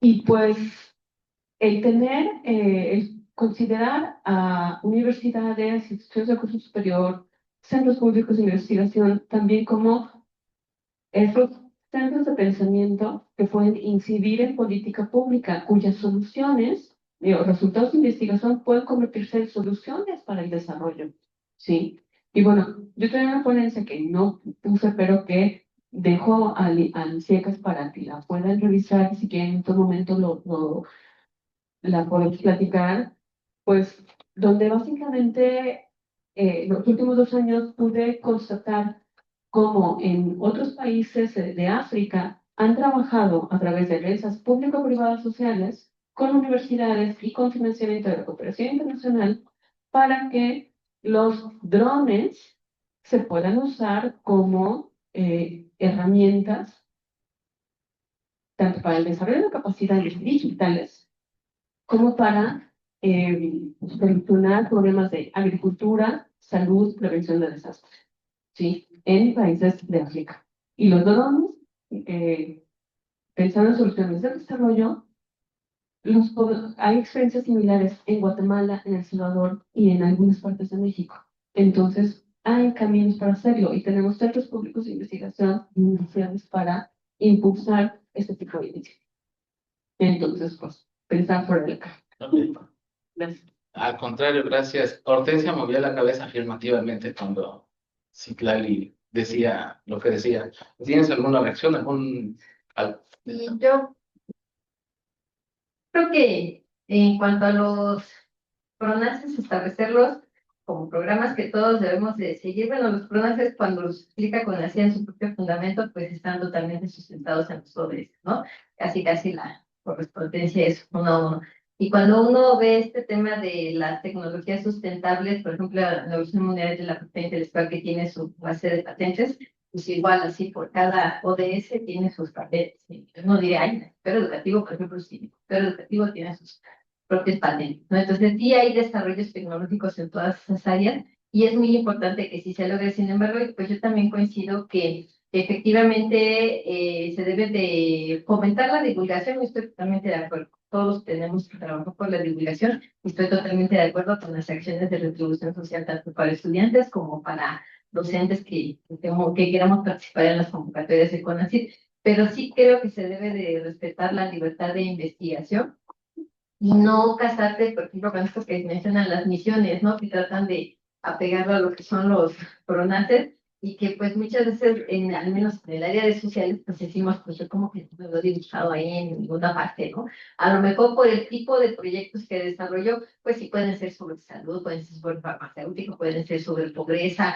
Y pues el tener, el considerar a universidades, instituciones de curso superior, centros públicos de investigación, también como esos centros de pensamiento que pueden incidir en política pública, cuyas soluciones, resultados de investigación pueden convertirse en soluciones para el desarrollo, ¿sí? Y bueno, yo tengo una ponencia que no puse, pero que dejo al CIECAS para que la puedan revisar, si quieren en otro momento la podemos platicar, pues donde básicamente los últimos 2 años pude constatar cómo en otros países de África han trabajado a través de alianzas público-privadas sociales con universidades y con financiamiento de la cooperación internacional para que los drones se puedan usar como herramientas tanto para el desarrollo de capacidades digitales como para solucionar problemas de agricultura, salud, prevención de desastres, ¿sí? En países de África. Y los drones, pensando en soluciones de desarrollo, hay experiencias similares en Guatemala, en El Salvador y en algunas partes de México. Entonces, hay caminos para hacerlo y tenemos centros públicos de investigación y universidades para impulsar este tipo de iniciativas. Entonces, pues, pensar fuera de la caja. Gracias.
Al contrario, gracias. Hortensia movía la cabeza afirmativamente cuando Citlali decía lo que decía. ¿Tienes alguna reacción,
Y yo creo que en cuanto a los PRONACES, establecerlos como programas que todos debemos de seguir. Bueno, los PRONACES, cuando los explica con la en su propio fundamento, pues están totalmente sustentados en los ODS, ¿no? Casi la correspondencia es uno a uno. Y cuando uno ve este tema de las tecnologías sustentables, por ejemplo, la Organización Mundial de la Propiedad Intelectual, que tiene su base de patentes, pues igual así por cada ODS tiene sus patentes. No diré, ay, pero educativo, por ejemplo, sí, pero educativo tiene sus propios patentes, ¿no? Entonces, sí hay desarrollos tecnológicos en todas esas áreas y es muy importante que sí se logre. Sin embargo, pues yo también coincido que efectivamente se debe de fomentar la divulgación, y estoy totalmente de acuerdo. Todos tenemos que trabajar por la divulgación y estoy totalmente de acuerdo con las acciones de retribución social tanto para estudiantes como para docentes que queramos participar en las convocatorias de CONACYT, pero sí creo que se debe de respetar la libertad de investigación y no casarte, por ejemplo, con esto que mencionan las misiones, ¿no? Que tratan de apegarlo a lo que son los PRONACES y que pues muchas veces, al menos en el área de sociales, pues decimos, pues yo como que no lo he dibujado ahí en ninguna parte, ¿no? A lo mejor por el tipo de proyectos que desarrolló, pues sí pueden ser sobre salud, pueden ser sobre farmacéutico, pueden ser sobre pobreza,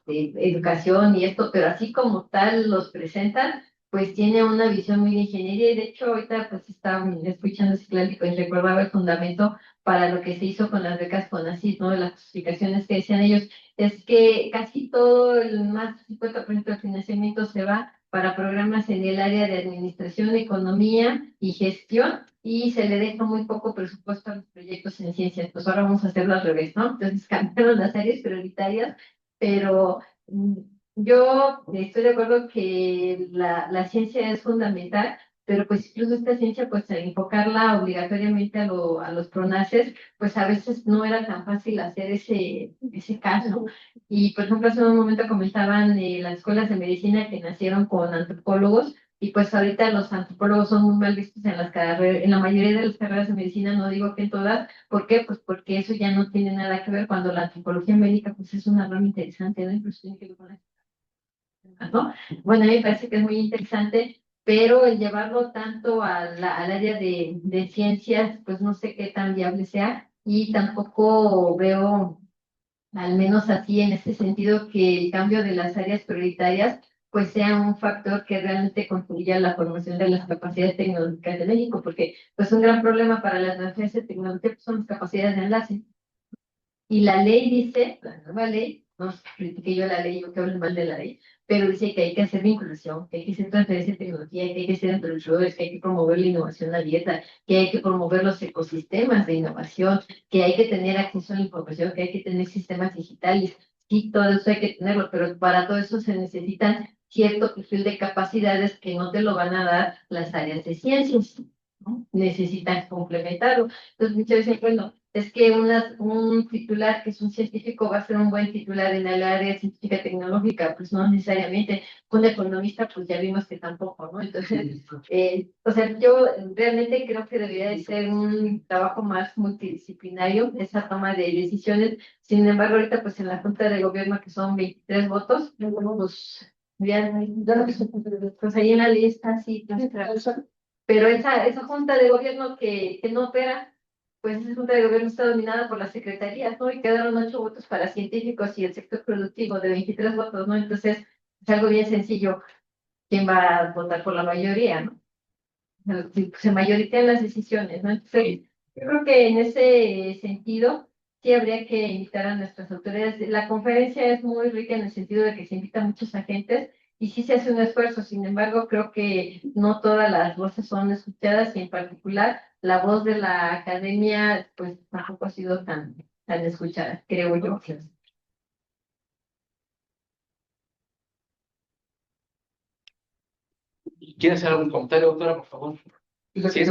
educación y esto, pero así como tal los presentan, pues tiene una visión muy de ingeniería y de hecho ahorita pues estaba escuchando Ciclático y recordaba el fundamento para lo que se hizo con las becas CONACYT, ¿no? De las justificaciones que decían ellos, es que casi todo, más del 50% del financiamiento se va para programas en el área de administración, economía y gestión y se le deja muy poco presupuesto a los proyectos en ciencias. Pues ahora vamos a hacerlo al revés, ¿no? Entonces cambiaron las áreas prioritarias, pero yo estoy de acuerdo que la ciencia es fundamental, pero pues incluso esta ciencia, pues enfocarla obligatoriamente a los PRONACES, pues a veces no era tan fácil hacer ese caso. Y por ejemplo, hace un momento comentaban las escuelas de medicina que nacieron con antropólogos, y pues ahorita los antropólogos son muy mal vistos en las carreras, en la mayoría de las carreras de medicina, no digo que en todas. ¿Por qué? Pues porque eso ya no tiene nada que ver cuando la antropología médica pues es una rama interesante, ¿no? Incluso tiene que ver con la ¿no? Bueno, a mí me parece que es muy interesante, pero el llevarlo tanto al área de ciencias, pues no sé qué tan viable sea y tampoco veo, al menos así en este sentido, que el cambio de las áreas prioritarias pues sea un factor que realmente contribuya a la formación de las capacidades tecnológicas de México, porque pues un gran problema para las transferencias de tecnología pues, son las capacidades de enlace. Y la ley dice, la nueva ley, no critiqué yo la ley, yo que hablo mal de la ley, pero dice que hay que hacer vinculación, que hay que hacer transferencia de tecnología, que hay que ser emprendedores, que hay que promover la innovación abierta, que hay que promover los ecosistemas de innovación, que hay que tener acceso a la información, que hay que tener sistemas digitales. Sí, todo eso hay que tenerlo, pero para todo eso se necesitan cierto perfil de capacidades que no te lo van a dar las áreas de ciencias. ¿no? Necesitan complementarlo. Entonces, muchas veces, bueno, es que un titular que es un científico va a ser un buen titular en el área científica tecnológica, pues no necesariamente. Un economista, pues ya vimos que tampoco, ¿no? Entonces, o sea, yo realmente creo que debería de ser un trabajo más multidisciplinario, esa toma de decisiones. Sin embargo, ahorita, pues en la Junta de Gobierno, que son 23 votos, pues ya, pues ahí en la lista, sí, pero esa Junta de Gobierno que no opera, pues esa Junta de Gobierno está dominada por las secretarías, ¿no? Y quedaron 8 votos para científicos y el sector productivo de 23 votos, ¿no? Entonces, es algo bien sencillo. ¿Quién va a votar por la mayoría, no? Se mayoritean las decisiones, ¿no? Entonces, yo creo que en ese sentido, sí habría que invitar a nuestras autoridades. La conferencia es muy rica en el sentido de que se invita a muchos agentes y sí se hace un esfuerzo. Sin embargo, creo que no todas las voces son escuchadas y en particular la voz de la academia, pues tampoco ha sido tan escuchada, creo yo.
¿Quieres hacer algún comentario, doctora, por favor? Sí, es que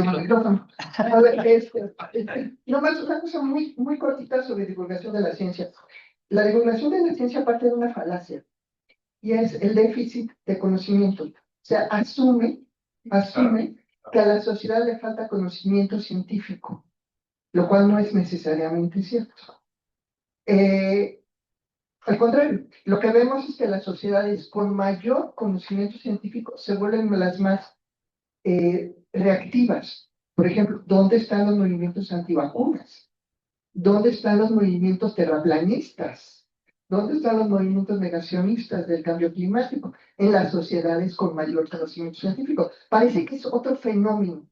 A ver, nomás una cosa muy cortita sobre divulgación de la ciencia. La divulgación de la ciencia parte de una falacia y es el déficit de conocimiento. O sea, asume que a la sociedad le falta conocimiento científico, lo cual no es necesariamente cierto. Al contrario, lo que vemos es que las sociedades con mayor conocimiento científico se vuelven las más reactivas. Por ejemplo, ¿dónde están los movimientos antivacunas? ¿Dónde están los movimientos terraplanistas? ¿Dónde están los movimientos negacionistas del cambio climático? En las sociedades con mayor conocimiento científico. Parece que es otro fenómeno,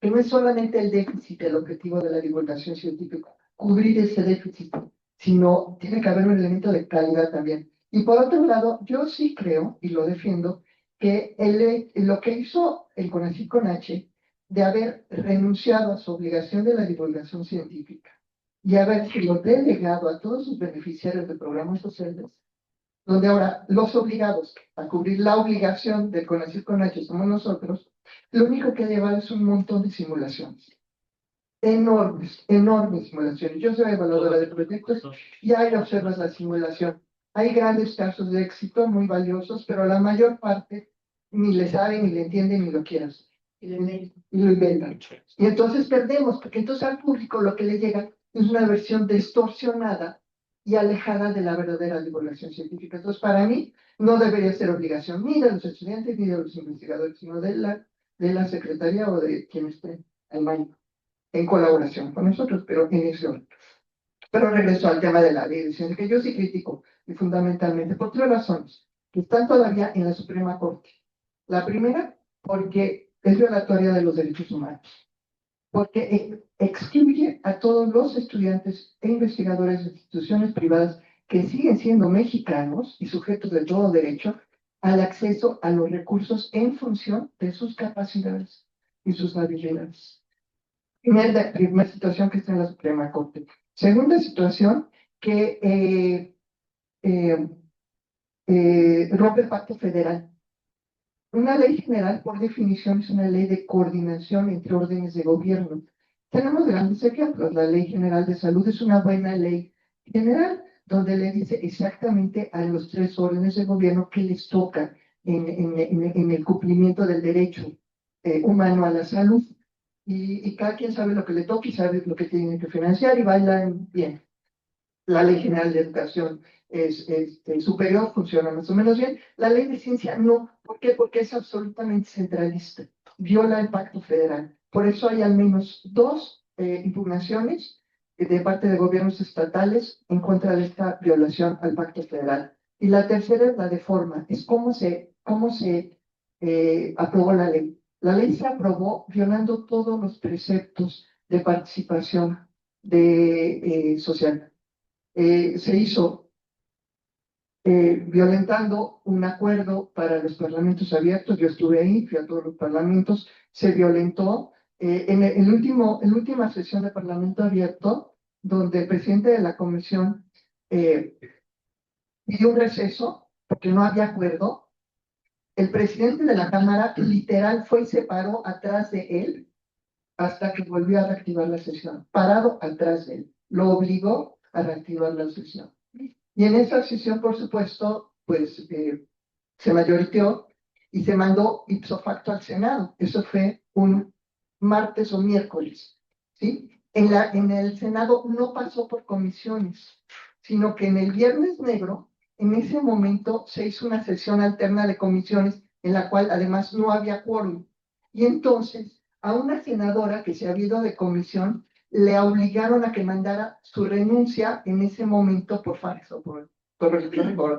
que no es solamente el déficit el objetivo de la divulgación científica, cubrir ese déficit, sino tiene que haber un elemento de calidad también. Y por otro lado, yo sí creo, y lo defiendo, que lo que hizo el CONACYT con H, de haber renunciado a su obligación de la divulgación científica y haber sido delegado a todos sus beneficiarios de programas sociales, donde ahora los obligados a cubrir la obligación del CONACYT con H somos nosotros, lo único que ha llevado es un montón de simulaciones. Enormes simulaciones. Yo soy evaluadora de proyectos y ahí observas la simulación. Hay grandes casos de éxito muy valiosos, pero la mayor parte ni le saben, ni le entienden, ni lo quieren. Y lo inventan. Y entonces perdemos, porque entonces al público lo que le llega es una versión distorsionada y alejada de la verdadera divulgación científica. Entonces, para mí, no debería ser obligación ni de los estudiantes ni de los investigadores, sino de la secretaría o de quien esté al mando, en colaboración con nosotros, pero en ese orden. Pero regreso al tema de la ley de ciencia, que yo sí critico, y fundamentalmente por 3 razones, que están todavía en la Suprema Corte. La primera, porque es violatoria de los derechos humanos, porque excluye a todos los estudiantes e investigadores de instituciones privadas que siguen siendo mexicanos y sujetos de todo derecho al acceso a los recursos en función de sus capacidades y sus habilidades. Primera situación que está en la Suprema Corte. Segunda situación, que rompe el pacto federal. Una ley general, por definición, es una ley de coordinación entre órdenes de gobierno. Tenemos grandes ejemplos. La Ley General de Salud es una buena ley general, donde le dice exactamente a los 3 órdenes de gobierno qué les toca en el cumplimiento del derecho humano a la salud. Y cada quien sabe lo que le toca y sabe lo que tiene que financiar y bailan bien. La Ley General de Educación superior funciona más o menos bien. La Ley de Ciencia no. ¿Por qué? Porque es absolutamente centralista. Viola el pacto federal. Por eso hay al menos 2 impugnaciones de parte de gobiernos estatales en contra de esta violación al pacto federal. Y la tercera es la de forma. Es cómo se aprobó la ley. La ley se aprobó violando todos los preceptos de participación social. Se hizo violentando un acuerdo para los parlamentos abiertos. Yo estuve ahí, fui a todos los parlamentos, se violentó en la última sesión de Parlamento Abierto, donde el presidente de la comisión pidió un receso porque no había acuerdo. El presidente de la Cámara literal fue y se paró atrás de él hasta que volvió a reactivar la sesión, parado atrás de él. Lo obligó a reactivar la sesión. Y en esa sesión, por supuesto, pues se mayoriteó y se mandó ipso facto al Senado. Eso fue un martes o miércoles, ¿sí? En el Senado no pasó por comisiones, sino que en el Viernes Negro, en ese momento se hizo una sesión alterna de comisiones en la cual además no había quórum. Y entonces a una senadora que se había ido de comisión le obligaron a que mandara su renuncia en ese momento por fax o por correo electrónico,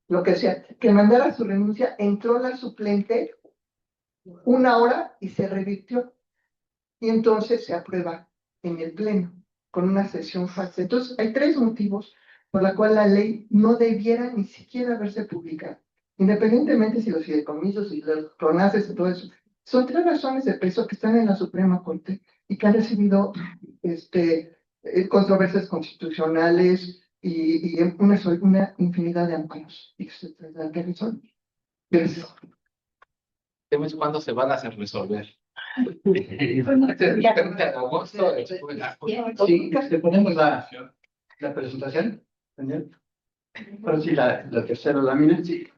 lo que sea, que mandara su renuncia, entró la suplente 1 hora y se revirtió. Y entonces se aprueba en el Pleno con una sesión falsa. Entonces, hay 3 motivos por la cual la ley no debiera ni siquiera haberse publicado. Independientemente si los fideicomisos y los CONACES y todo eso, son 3 razones de peso que están en la Suprema Corte y que han recibido controversias constitucionales y una infinidad de amparos y que se tendrán que resolver. Gracias.
Temas cuándo se van a hacer resolver. De agosto,
Sí, le ponemos la presentación, Daniel. Ahora sí, la tercera lámina, sí.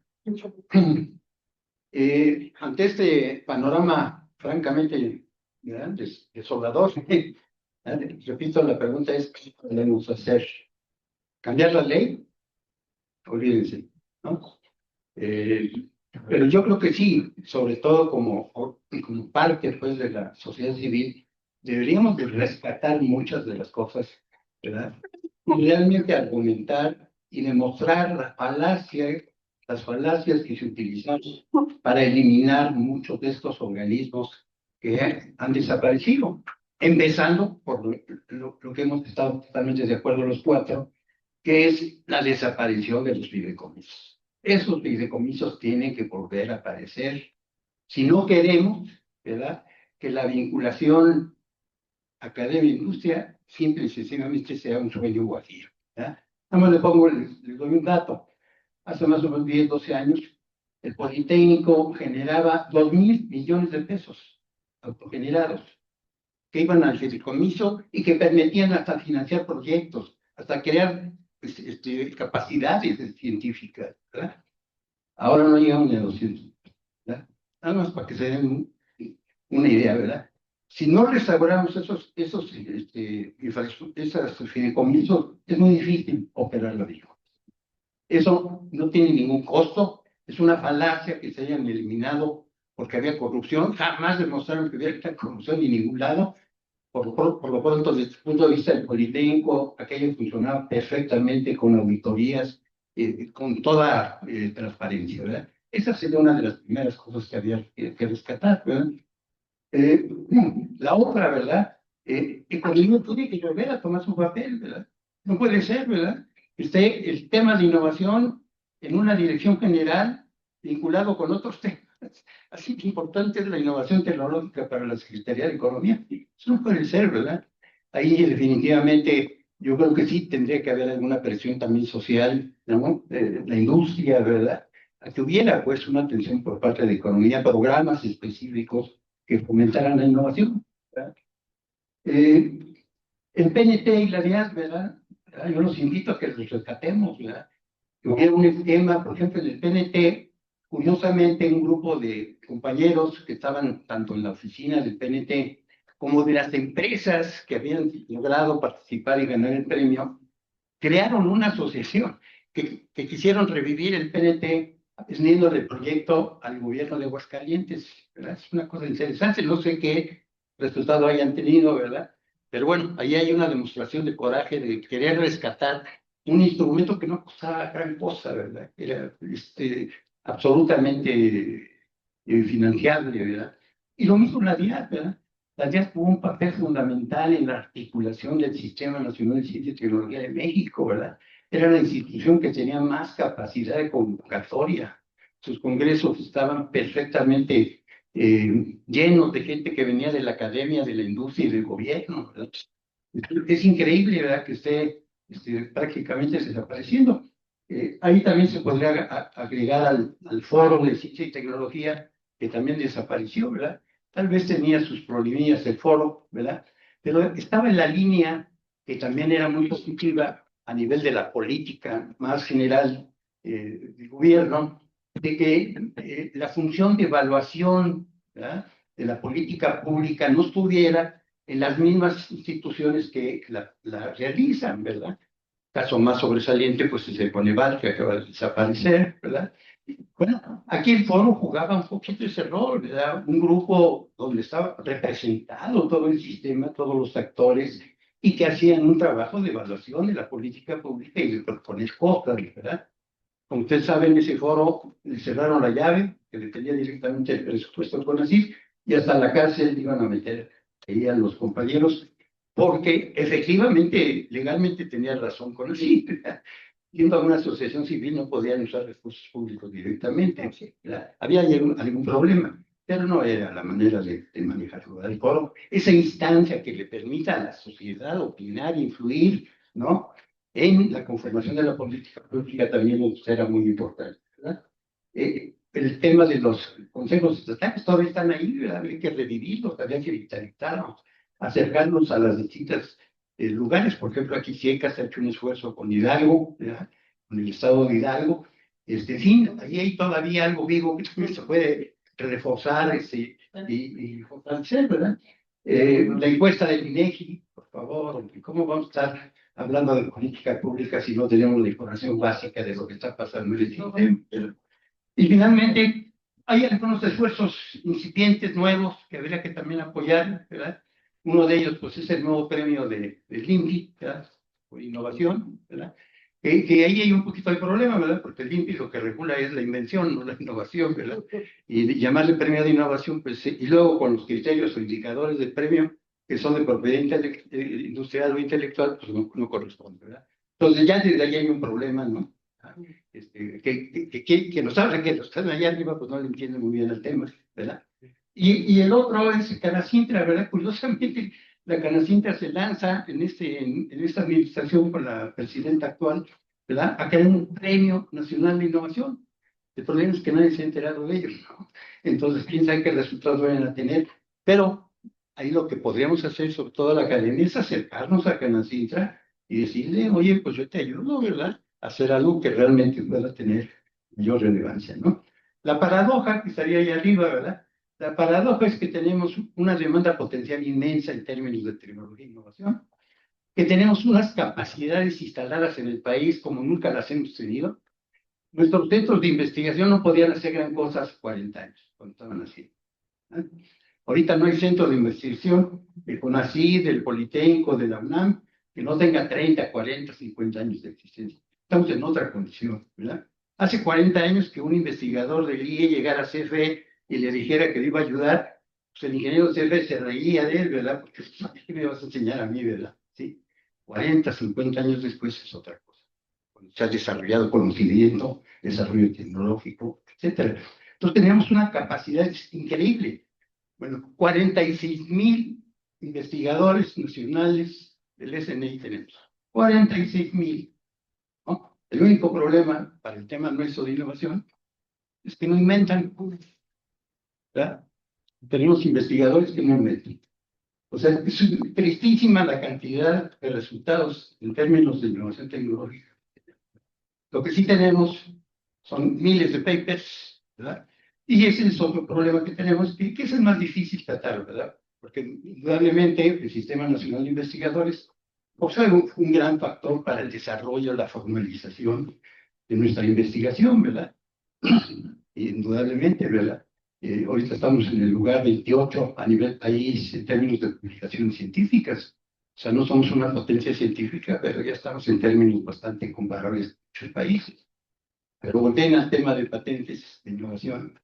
Ante este panorama francamente desolador, repito, la pregunta es, ¿qué podemos hacer? ¿Cambiar la ley? Olvídense, ¿no? Pero yo creo que sí, sobre todo como parte pues, de la sociedad civil, deberíamos de rescatar muchas de las cosas, ¿verdad? Y realmente argumentar y demostrar las falacias que se utilizaron para eliminar muchos de estos organismos que han desaparecido, empezando por lo que hemos estado totalmente de acuerdo los 4, que es la desaparición de los fideicomisos. Esos fideicomisos tienen que volver a aparecer si no queremos, ¿verdad?, que la vinculación academia-industria simple y sencillamente sea un sueño guajiro. Nada más les doy un dato. Hace más o menos 10, 12 años, el Politécnico generaba 2,000 millones de pesos autogenerados que iban al fideicomiso y que permitían hasta financiar proyectos, hasta crear capacidades científicas, ¿verdad? Ahora no llegamos ni a 200, ¿verdad? Nada más para que se den una idea, ¿verdad? Si no restauramos esos fideicomisos, es muy difícil operar la vida. Eso no tiene ningún costo, es una falacia que se hayan eliminado porque había corrupción, jamás demostraron que había corrupción en ningún lado. Por lo pronto, desde el punto de vista del Politécnico, aquello funcionaba perfectamente con auditorías, con toda transparencia, ¿verdad? Esa sería una de las primeras cosas que había que rescatar, ¿verdad? La otra, ¿verdad? Economía tiene que volver a tomar su papel, ¿verdad? No puede ser, ¿verdad? El tema de innovación en una dirección general vinculado con otros temas. Así que importante es la innovación tecnológica para la Secretaría de Economía. Eso no puede ser, ¿verdad? Ahí definitivamente yo creo que sí tendría que haber alguna presión también social, ¿no? La industria, ¿verdad? A que hubiera pues una atención por parte de Economía, programas específicos que fomentaran la innovación, ¿verdad? El PNT y la DIAS, ¿verdad? Yo los invito a que los rescatemos, ¿verdad? Que hubiera un esquema, por ejemplo, en el PNT, curiosamente, un grupo de compañeros que estaban tanto en la oficina del PNT como de las empresas que habían logrado participar y ganar el premio, crearon una asociación que quisieron revivir el PNT vendiendo el proyecto al gobierno de Aguascalientes, ¿verdad? Es una cosa interesante, no sé qué resultado hayan tenido, ¿verdad? Pero bueno, ahí hay una demostración de coraje de querer rescatar un instrumento que no costaba gran cosa, ¿verdad? Era absolutamente financiable, ¿verdad? Y lo mismo la DIAD, ¿verdad? La DIAD tuvo un papel fundamental en la articulación del Sistema Nacional de Ciencia y Tecnología de México, ¿verdad? Era la institución que tenía más capacidad de convocatoria. Sus congresos estaban perfectamente llenos de gente que venía de la academia, de la industria y del gobierno, ¿verdad? Es increíble, ¿verdad?, que esté prácticamente desapareciendo. Ahí también se podría agregar al foro de ciencia y tecnología, que también desapareció, ¿verdad? Tal vez tenía sus problemillas el foro, ¿verdad? Pero estaba en la línea que también era muy positiva a nivel de la política más general del gobierno, de que la función de evaluación, ¿verdad?, de la política pública no estuviera en las mismas instituciones que la realizan, ¿verdad? Caso más sobresaliente, pues es el Coneval, que acaba de desaparecer, ¿verdad? Bueno, aquí el foro jugaba un poquito ese rol, ¿verdad? Un grupo donde estaba representado todo el sistema, todos los actores, y que hacían un trabajo de evaluación de la política pública y de proponer cosas, ¿verdad? Como ustedes saben, ese foro le cerraron la llave, que le tenía directamente el presupuesto al CONACYT, y hasta la cárcel iban a meter ahí a los compañeros, porque efectivamente, legalmente tenía razón CONACYT, ¿verdad? Siendo una asociación civil no podían usar recursos públicos directamente, ¿verdad? Había algún problema, pero no era la manera de manejarlo. El foro, esa instancia que le permita a la sociedad opinar, influir, ¿no?, en la conformación de la política pública también era muy importante, ¿verdad? El tema de los consejos estatales todavía están ahí, ¿verdad? Había que revivirlos, había que vitalizarlos, acercarnos a las distintas lugares. Por ejemplo, aquí Ciecas ha hecho un esfuerzo con Hidalgo, ¿verdad?, con el estado de Hidalgo. En fin, ahí hay todavía algo vivo que también se puede reforzar y fortalecer, ¿verdad? La encuesta del INEGI, por favor, ¿cómo vamos a estar hablando de política pública si no tenemos la información básica de lo que está pasando en el sistema? Y finalmente, hay algunos esfuerzos incipientes nuevos que habría que también apoyar, ¿verdad? Uno de ellos, pues, es el nuevo premio de INPI, ¿verdad?, por innovación, ¿verdad? Que ahí hay un poquito de problema, ¿verdad? Porque el INPI lo que regula es la invención, no la innovación, ¿verdad? Y llamarle premio de innovación, pues, y luego con los criterios o indicadores del premio, que son de propiedad industrial o intelectual, pues no corresponde, ¿verdad? Entonces ya desde ahí hay un problema, ¿no? Que nos habla que los que están allá arriba pues no le entienden muy bien el tema, ¿verdad? Y el otro es Canacintra, ¿verdad? Curiosamente, la Canacintra se lanza en esta administración con la presidenta actual, ¿verdad?, a crear un premio nacional de innovación. El problema es que nadie se ha enterado de ello, ¿no? Entonces, quién sabe qué resultados vayan a tener. Pero ahí lo que podríamos hacer, sobre todo la academia, es acercarnos a Canacintra y decirle, oye, pues yo te ayudo, ¿verdad?, a hacer algo que realmente pueda tener mayor relevancia, ¿no? La paradoja que estaría ahí arriba, ¿verdad? La paradoja es que tenemos una demanda potencial inmensa en términos de tecnología e innovación, que tenemos unas capacidades instaladas en el país como nunca las hemos tenido. Nuestros centros de investigación no podían hacer gran cosa hace 40 años, cuando estaban así. Ahorita no hay centro de investigación del CONACYT, del Politécnico, de la UNAM, que no tenga 30, 40, 50 años de existencia. Estamos en otra condición, ¿verdad? Hace 40 años que un investigador del IE llegara a CFE y le dijera que le iba a ayudar, pues el ingeniero de CFE se reía de él, ¿verdad? Porque ¿qué me vas a enseñar a mí, verdad? ¿Sí? 40, 50 años después es otra cosa. Cuando se ha desarrollado conocimiento, desarrollo tecnológico, etcétera. Entonces tenemos una capacidad increíble. Bueno, 46,000 investigadores nacionales del SNI tenemos. 46,000, ¿no? El único problema para el tema nuestro de innovación es que no inventan, ¿verdad? Tenemos investigadores que no inventan. O sea, es tristísima la cantidad de resultados en términos de innovación tecnológica. Lo que sí tenemos son miles de papers, ¿verdad? Y ese es otro problema que tenemos, que es el más difícil tratar, ¿verdad? Porque indudablemente el Sistema Nacional de Investigadores pues, es un gran factor para el desarrollo, la formalización de nuestra investigación, ¿verdad? Indudablemente, ¿verdad? Ahorita estamos en el lugar 28 a nivel país en términos de publicaciones científicas. O sea, no somos una potencia científica, pero ya estamos en términos bastante comparables con muchos países. Pero volteen al tema de patentes de innovación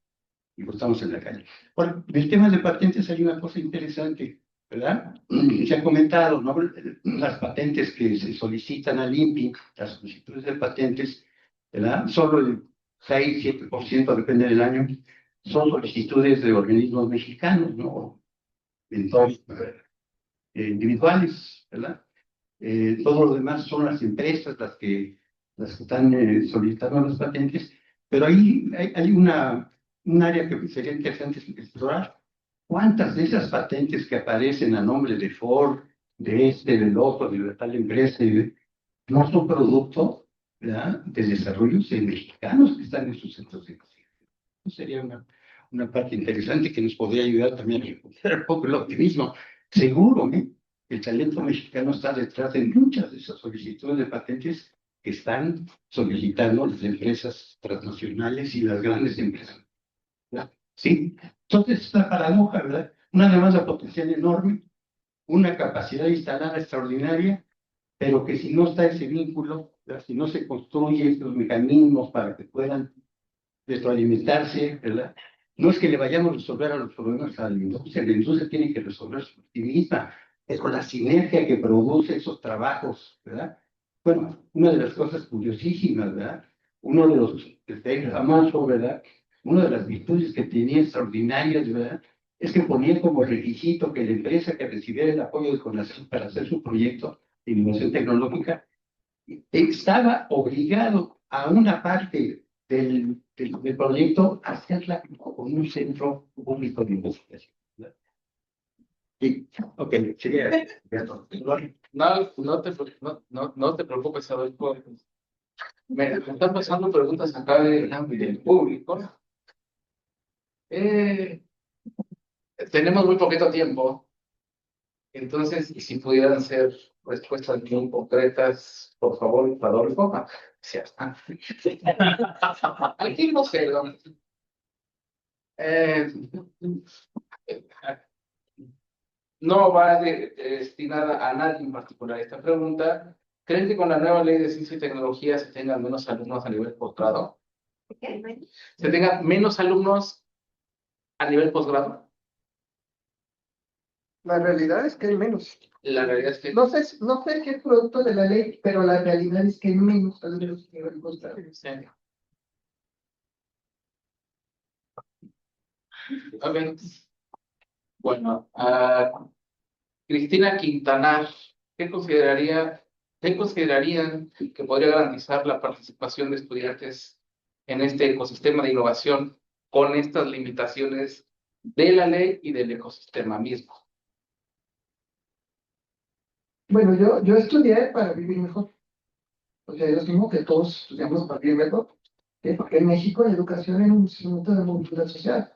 y pues estamos en la calle. Bueno, en el tema de patentes hay una cosa interesante, ¿verdad? Se ha comentado, ¿no? Las patentes que se solicitan al INPI, las solicitudes de patentes, ¿verdad? Solo el 6-7%, depende del año, son solicitudes de organismos mexicanos, ¿no? Entonces, individuales, ¿verdad? Todo lo demás son las empresas las que están solicitando las patentes, pero ahí hay un área que sería interesante explorar, ¿Cuántas de esas patentes que aparecen a nombre de Ford, de este, del otro, de tal empresa, no son producto, ¿verdad?, de desarrollos de mexicanos que están en sus centros de investigación? Eso sería una parte interesante que nos podría ayudar también a recuperar un poco el optimismo. Seguro, ¿eh? El talento mexicano está detrás de muchas de esas solicitudes de patentes que están solicitando las empresas transnacionales y las grandes empresas, ¿verdad? Sí. Entonces, es una paradoja, ¿verdad? Una demanda potencial enorme, una capacidad instalada extraordinaria, pero que si no está ese vínculo, ¿verdad?, si no se construyen estos mecanismos para que puedan retroalimentarse, ¿verdad? No es que le vayamos a resolver a los problemas a la industria tiene que resolverse por sí misma, es con la sinergia que produce esos trabajos, ¿verdad? Bueno, una de las cosas curiosísimas, ¿verdad? Uno de los, el famoso, ¿verdad? Una de las virtudes que tenía extraordinarias, ¿verdad?, es que ponía como requisito que la empresa que recibiera el apoyo de CONACYT para hacer su proyecto de innovación tecnológica estaba obligado a una parte del proyecto a hacerla con un centro público de investigación, ¿verdad? Sí, ok, sería.
No te preocupes, Adolfo. Me están pasando preguntas acá del público. Tenemos muy poquito tiempo, entonces, y si pudieran ser respuestas muy concretas, por favor, Adolfo. Gracias. Aquí no sé, ¿no? No va destinada a nadie en particular esta pregunta. ¿Creen que con la nueva ley de ciencia y tecnología se tengan menos alumnos a nivel posgrado? ¿Se tengan menos alumnos a nivel posgrado?
La realidad es que hay menos.
La realidad es que
No sé qué es producto de la ley, pero la realidad es que hay menos alumnos que nivel posgrado.
sí. Ok. Bueno, Cristina Quintanar, qué considerarían que podría garantizar la participación de estudiantes en este ecosistema de innovación con estas limitaciones de la ley y del ecosistema mismo?
Bueno, yo estudié para vivir mejor. O sea, yo asumo que todos estudiamos para vivir mejor. ¿Sí? Porque en México la educación es un instrumento de movilidad social.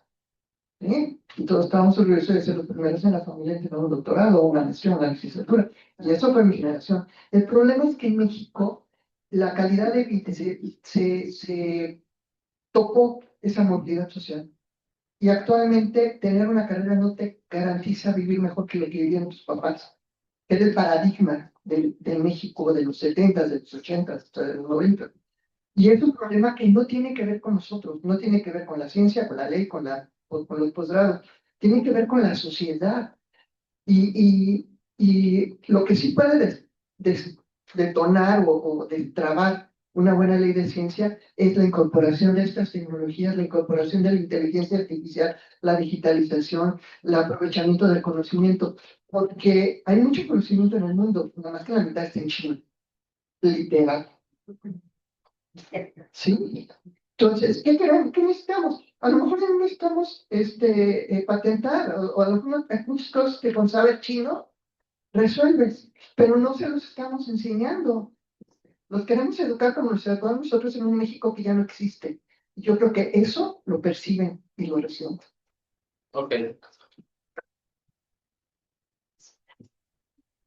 ¿Sí? Y todos estamos orgullosos de ser los primeros en la familia en tener un doctorado, una maestría, una licenciatura. Y eso fue mi generación. El problema es que en México la calidad de vida se topó esa movilidad social. Y actualmente tener una carrera no te garantiza vivir mejor que lo que vivían tus papás. Es el paradigma de México de los 70, de los 80, hasta de los 90. Y es un problema que no tiene que ver con nosotros, no tiene que ver con la ciencia, con la ley, con los posgrados, tiene que ver con la sociedad. Y lo que sí puede detonar o destrabar una buena ley de ciencia es la incorporación de estas tecnologías, la incorporación de la inteligencia artificial, la digitalización, el aprovechamiento del conocimiento, porque hay mucho conocimiento en el mundo, nada más que la mitad está en China, literal. Sí. Entonces, ¿qué queremos? ¿Qué necesitamos? A lo mejor no necesitamos patentar, o a lo mejor hay muchas cosas que con saber chino resuelves, pero no se los estamos enseñando. Los queremos educar como nos educamos nosotros en un México que ya no existe. Yo creo que eso lo perciben y lo reciben.
Ok.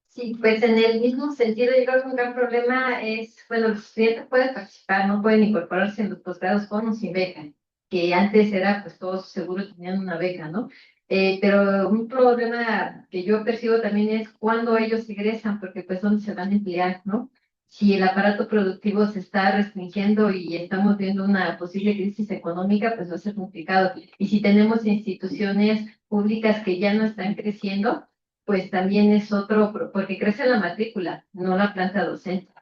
Sí, pues en el mismo sentido, yo creo que un gran problema es, bueno, los estudiantes pueden participar, no pueden incorporarse en los posgrados con o sin beca, que antes era, pues todos seguro tenían una beca, ¿no? Pero un problema que yo percibo también es cuando ellos egresan, porque pues dónde se van a emplear, ¿no? Si el aparato productivo se está restringiendo y estamos viendo una posible crisis económica, pues va a ser complicado. Y si tenemos instituciones públicas que ya no están creciendo, pues también es otro, porque crece la matrícula, no la planta docente.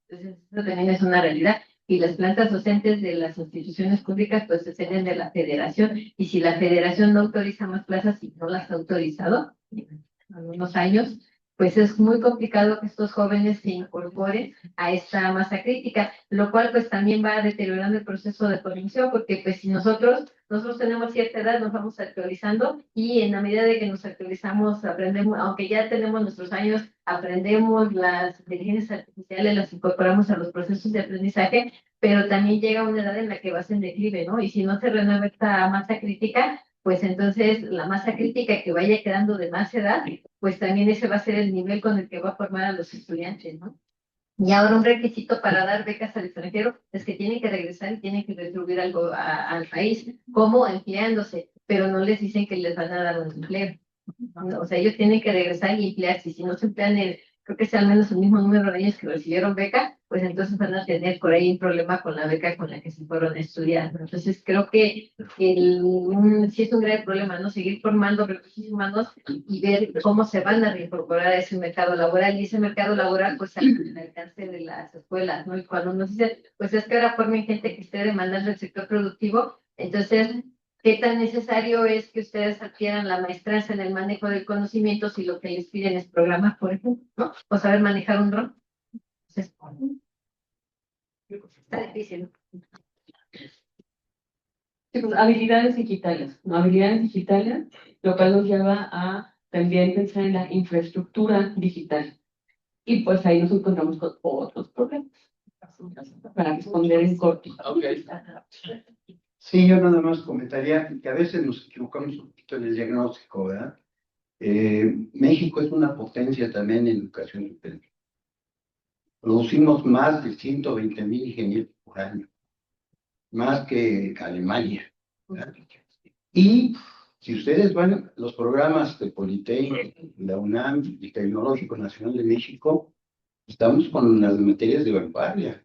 Entonces, eso también es una realidad. Y las plantas docentes de las instituciones públicas, pues dependen de la federación. Y si la federación no autoriza más plazas y no las ha autorizado en algunos años, pues es muy complicado que estos jóvenes se incorporen a esta masa crítica, lo cual pues también va deteriorando el proceso de formación, porque pues si nosotros tenemos cierta edad, nos vamos actualizando y en la medida de que nos actualizamos, aprendemos, aunque ya tenemos nuestros años, aprendemos las inteligencias artificiales, las incorporamos a los procesos de aprendizaje, pero también llega una edad en la que vas en declive, ¿no? Y si no se renueva esta masa crítica, pues entonces la masa crítica que vaya quedando de más edad, pues también ese va a ser el nivel con el que va a formar a los estudiantes, ¿no? Y ahora un requisito para dar becas al extranjero es que tienen que regresar y tienen que retribuir algo al país, como empleándose, pero no les dicen que les van a dar un empleo. ¿No? O sea, ellos tienen que regresar y emplearse. Y si no se emplean, creo que sea al menos el mismo número de años que recibieron beca, pues entonces van a tener por ahí un problema con la beca con la que se fueron a estudiar, ¿no? Entonces creo que sí es un gran problema, ¿no? Seguir formando recursos humanos y ver cómo se van a reincorporar a ese mercado laboral. Y ese mercado laboral, pues, al alcance de las escuelas, ¿no? Y cuando nos dicen, pues es que ahora formen gente que esté demandando el sector productivo, entonces, ¿qué tan necesario es que ustedes adquieran la maestranza en el manejo del conocimiento si lo que les piden es programar, por ejemplo, ¿no? O saber manejar un dron? Entonces, está difícil.
Sí, pues, habilidades digitales, ¿no? Habilidades digitales, lo cual nos lleva a también pensar en la infraestructura digital. Y pues ahí nos encontramos con otros problemas para responder en corto.
Ok.
Sí, yo nada más comentaría que a veces nos equivocamos un poquito en el diagnóstico, ¿verdad? México es una potencia también en educación superior. Producimos más de 120,000 ingenieros por año, más que Alemania, ¿verdad? Y si ustedes van a los programas de Politécnico, la UNAM y Tecnológico Nacional de México, estamos con las materias de vanguardia,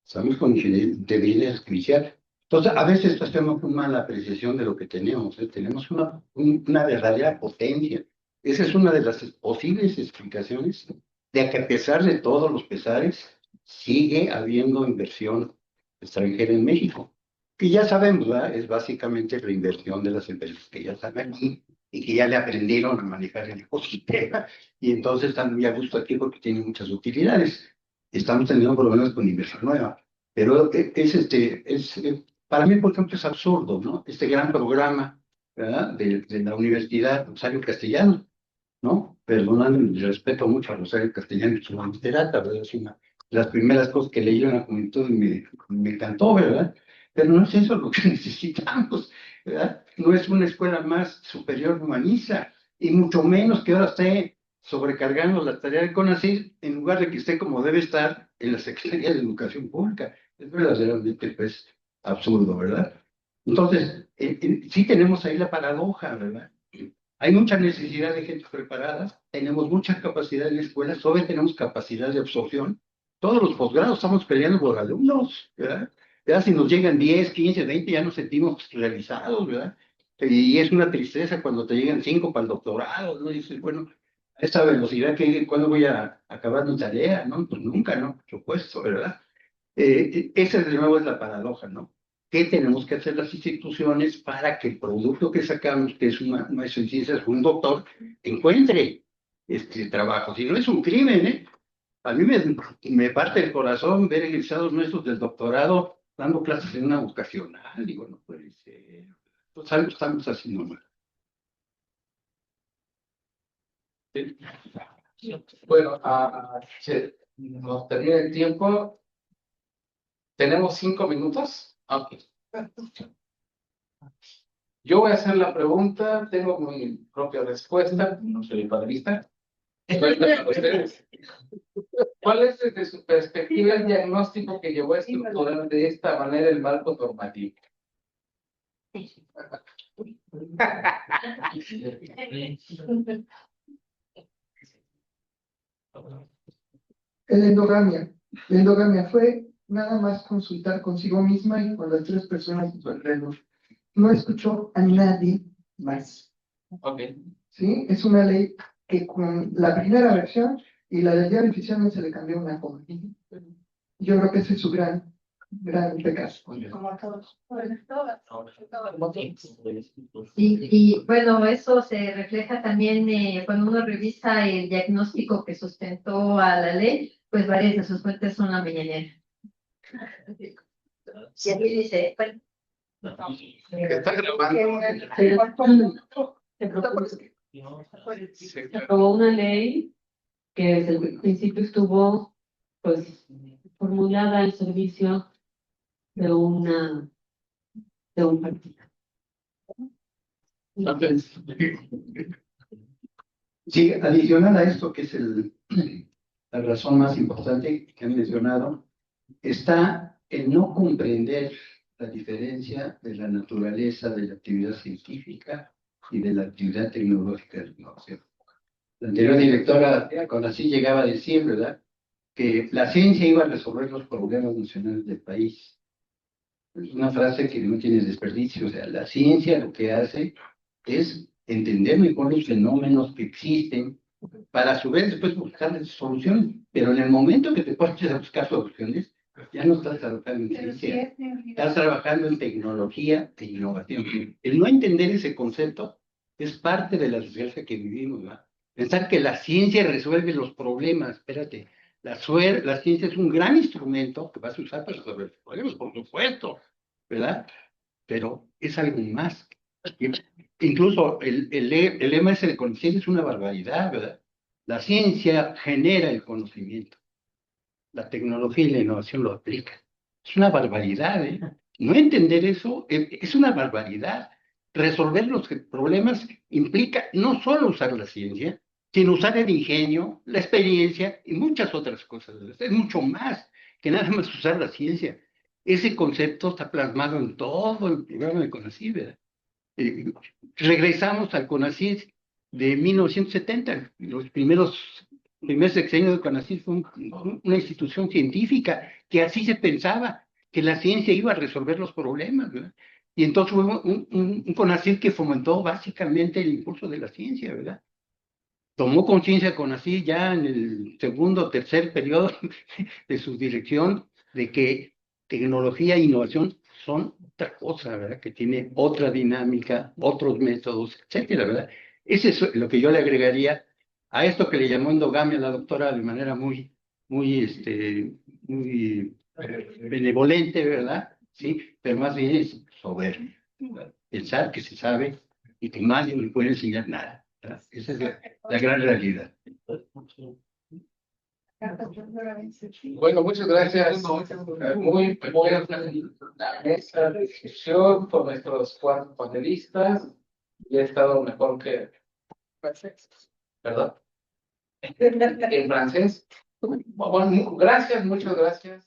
estamos con ingeniería artificial. Entonces, a veces hacemos una mala apreciación de lo que tenemos, ¿eh? Tenemos una verdadera potencia. Esa es una de las posibles explicaciones de que a pesar de todos los pesares, sigue habiendo inversión extranjera en México. Que ya sabemos, ¿verdad? Es básicamente la inversión de las empresas que ya están aquí y que ya le aprendieron a manejar el ecosistema y entonces están muy a gusto aquí porque tienen muchas utilidades. Estamos teniendo problemas con inversión nueva, pero para mí, por ejemplo, es absurdo, ¿no? Este gran programa, ¿verdad? De la Universidad Rosario Castellanos, ¿no? Perdóname, respeto mucho a Rosario Castellanos, su literata, ¿verdad? Es una de las primeras cosas que leí en la juventud y me encantó, ¿verdad? Pero no es eso lo que necesitamos, ¿verdad? No es una escuela más superior humaniza, y mucho menos que ahora esté sobrecargando la tarea de CONACYT en lugar de que esté como debe estar en la Secretaría de Educación Pública. Es verdaderamente, pues, absurdo, ¿verdad? Entonces, sí tenemos ahí la paradoja, ¿verdad? Hay mucha necesidad de gente preparada, tenemos mucha capacidad en la escuela, todavía tenemos capacidad de absorción. Todos los posgrados estamos peleando por alumnos, ¿verdad? Ya si nos llegan 10, 15, 20, ya nos sentimos realizados, ¿verdad? Y es una tristeza cuando te llegan 5 para el doctorado, ¿no? Y dices, bueno, a esta velocidad, ¿cuándo voy a acabar mi tarea? ¿No? Pues nunca, ¿no? Por supuesto, ¿verdad? Esa de nuevo es la paradoja, ¿no? ¿Qué tenemos que hacer las instituciones para que el producto que sacamos, que es una maestro en ciencias, un doctor, encuentre este trabajo? Si no es un crimen, ¿eh? A mí me parte el corazón ver egresados nuestros del doctorado dando clases en una vocacional. Digo, no puede ser. Pues algo estamos haciendo mal.
Bueno, nos termina el tiempo. ¿Tenemos 5 minutos? Ok. Yo voy a hacer la pregunta, tengo mi propia respuesta, no soy panelista. Ustedes. ¿Cuál es desde su perspectiva el diagnóstico que llevó a estructurar de esta manera el marco normativo?
La endogamia fue nada más consultar consigo misma y con las 3 personas a su alrededor. No escuchó a nadie más.
Ok.
¿Sí? Es una ley que con la primera versión y la del diario oficial no se le cambió una coma. Yo creo que ese es su gran gran caso.
Y bueno, eso se refleja también cuando uno revisa el diagnóstico que sustentó a la ley, pues varias de sus fuentes son la mañanera. Y aquí dice, bueno,
Que está grabando.
Se aprobó una ley que desde el principio estuvo, pues, formulada al servicio de un partido.
Sí, adicional a esto, que es la razón más importante que han mencionado, está el no comprender la diferencia de la naturaleza de la actividad científica y de la actividad tecnológica de innovación. La anterior directora, cuando así llegaba a decir, ¿verdad?, que la ciencia iba a resolver los problemas nacionales del país. Es una frase que no tiene desperdicio. O sea, la ciencia lo que hace es entender mejor los fenómenos que existen para a su vez después buscar soluciones. Pero en el momento que te pones a buscar soluciones, ya no estás trabajando en ciencia, estás trabajando en tecnología e innovación. El no entender ese concepto es parte de la sociedad que vivimos, ¿verdad? Pensar que la ciencia resuelve los problemas, espérate, la ciencia es un gran instrumento que vas a usar para resolver los problemas, por supuesto, ¿verdad? Pero es algo más. Incluso el lema ese de conocimiento es una barbaridad, ¿verdad? La ciencia genera el conocimiento, la tecnología y la innovación lo aplican. Es una barbaridad, ¿eh? No entender eso es una barbaridad. Resolver los problemas implica no solo usar la ciencia, sino usar el ingenio, la experiencia y muchas otras cosas. Es mucho más que nada más usar la ciencia. Ese concepto está plasmado en todo el programa de CONACYT, ¿verdad? Regresamos al CONACYT de 1970. Los primeros sexenios de CONACYT fue una institución científica que así se pensaba, que la ciencia iba a resolver los problemas, ¿verdad? Y entonces fue un CONACYT que fomentó básicamente el impulso de la ciencia, ¿verdad? Tomó conciencia CONACYT ya en el segundo o tercer periodo de su dirección de que tecnología e innovación son otra cosa, ¿verdad? Que tiene otra dinámica, otros métodos, etcétera, ¿verdad? Ese es lo que yo le agregaría a esto que le llamó endogamia a la doctora de manera muy benevolente, ¿verdad? Sí, pero más bien es soberbia, ¿verdad? Pensar que se sabe y que nadie le puede enseñar nada, ¿verdad? Esa es la gran realidad.
Bueno, muchas gracias. Muy buena esta discusión por nuestros cuatro panelistas. Y ha estado mejor que ¿verdad? En francés. Bueno, gracias, muchas gracias.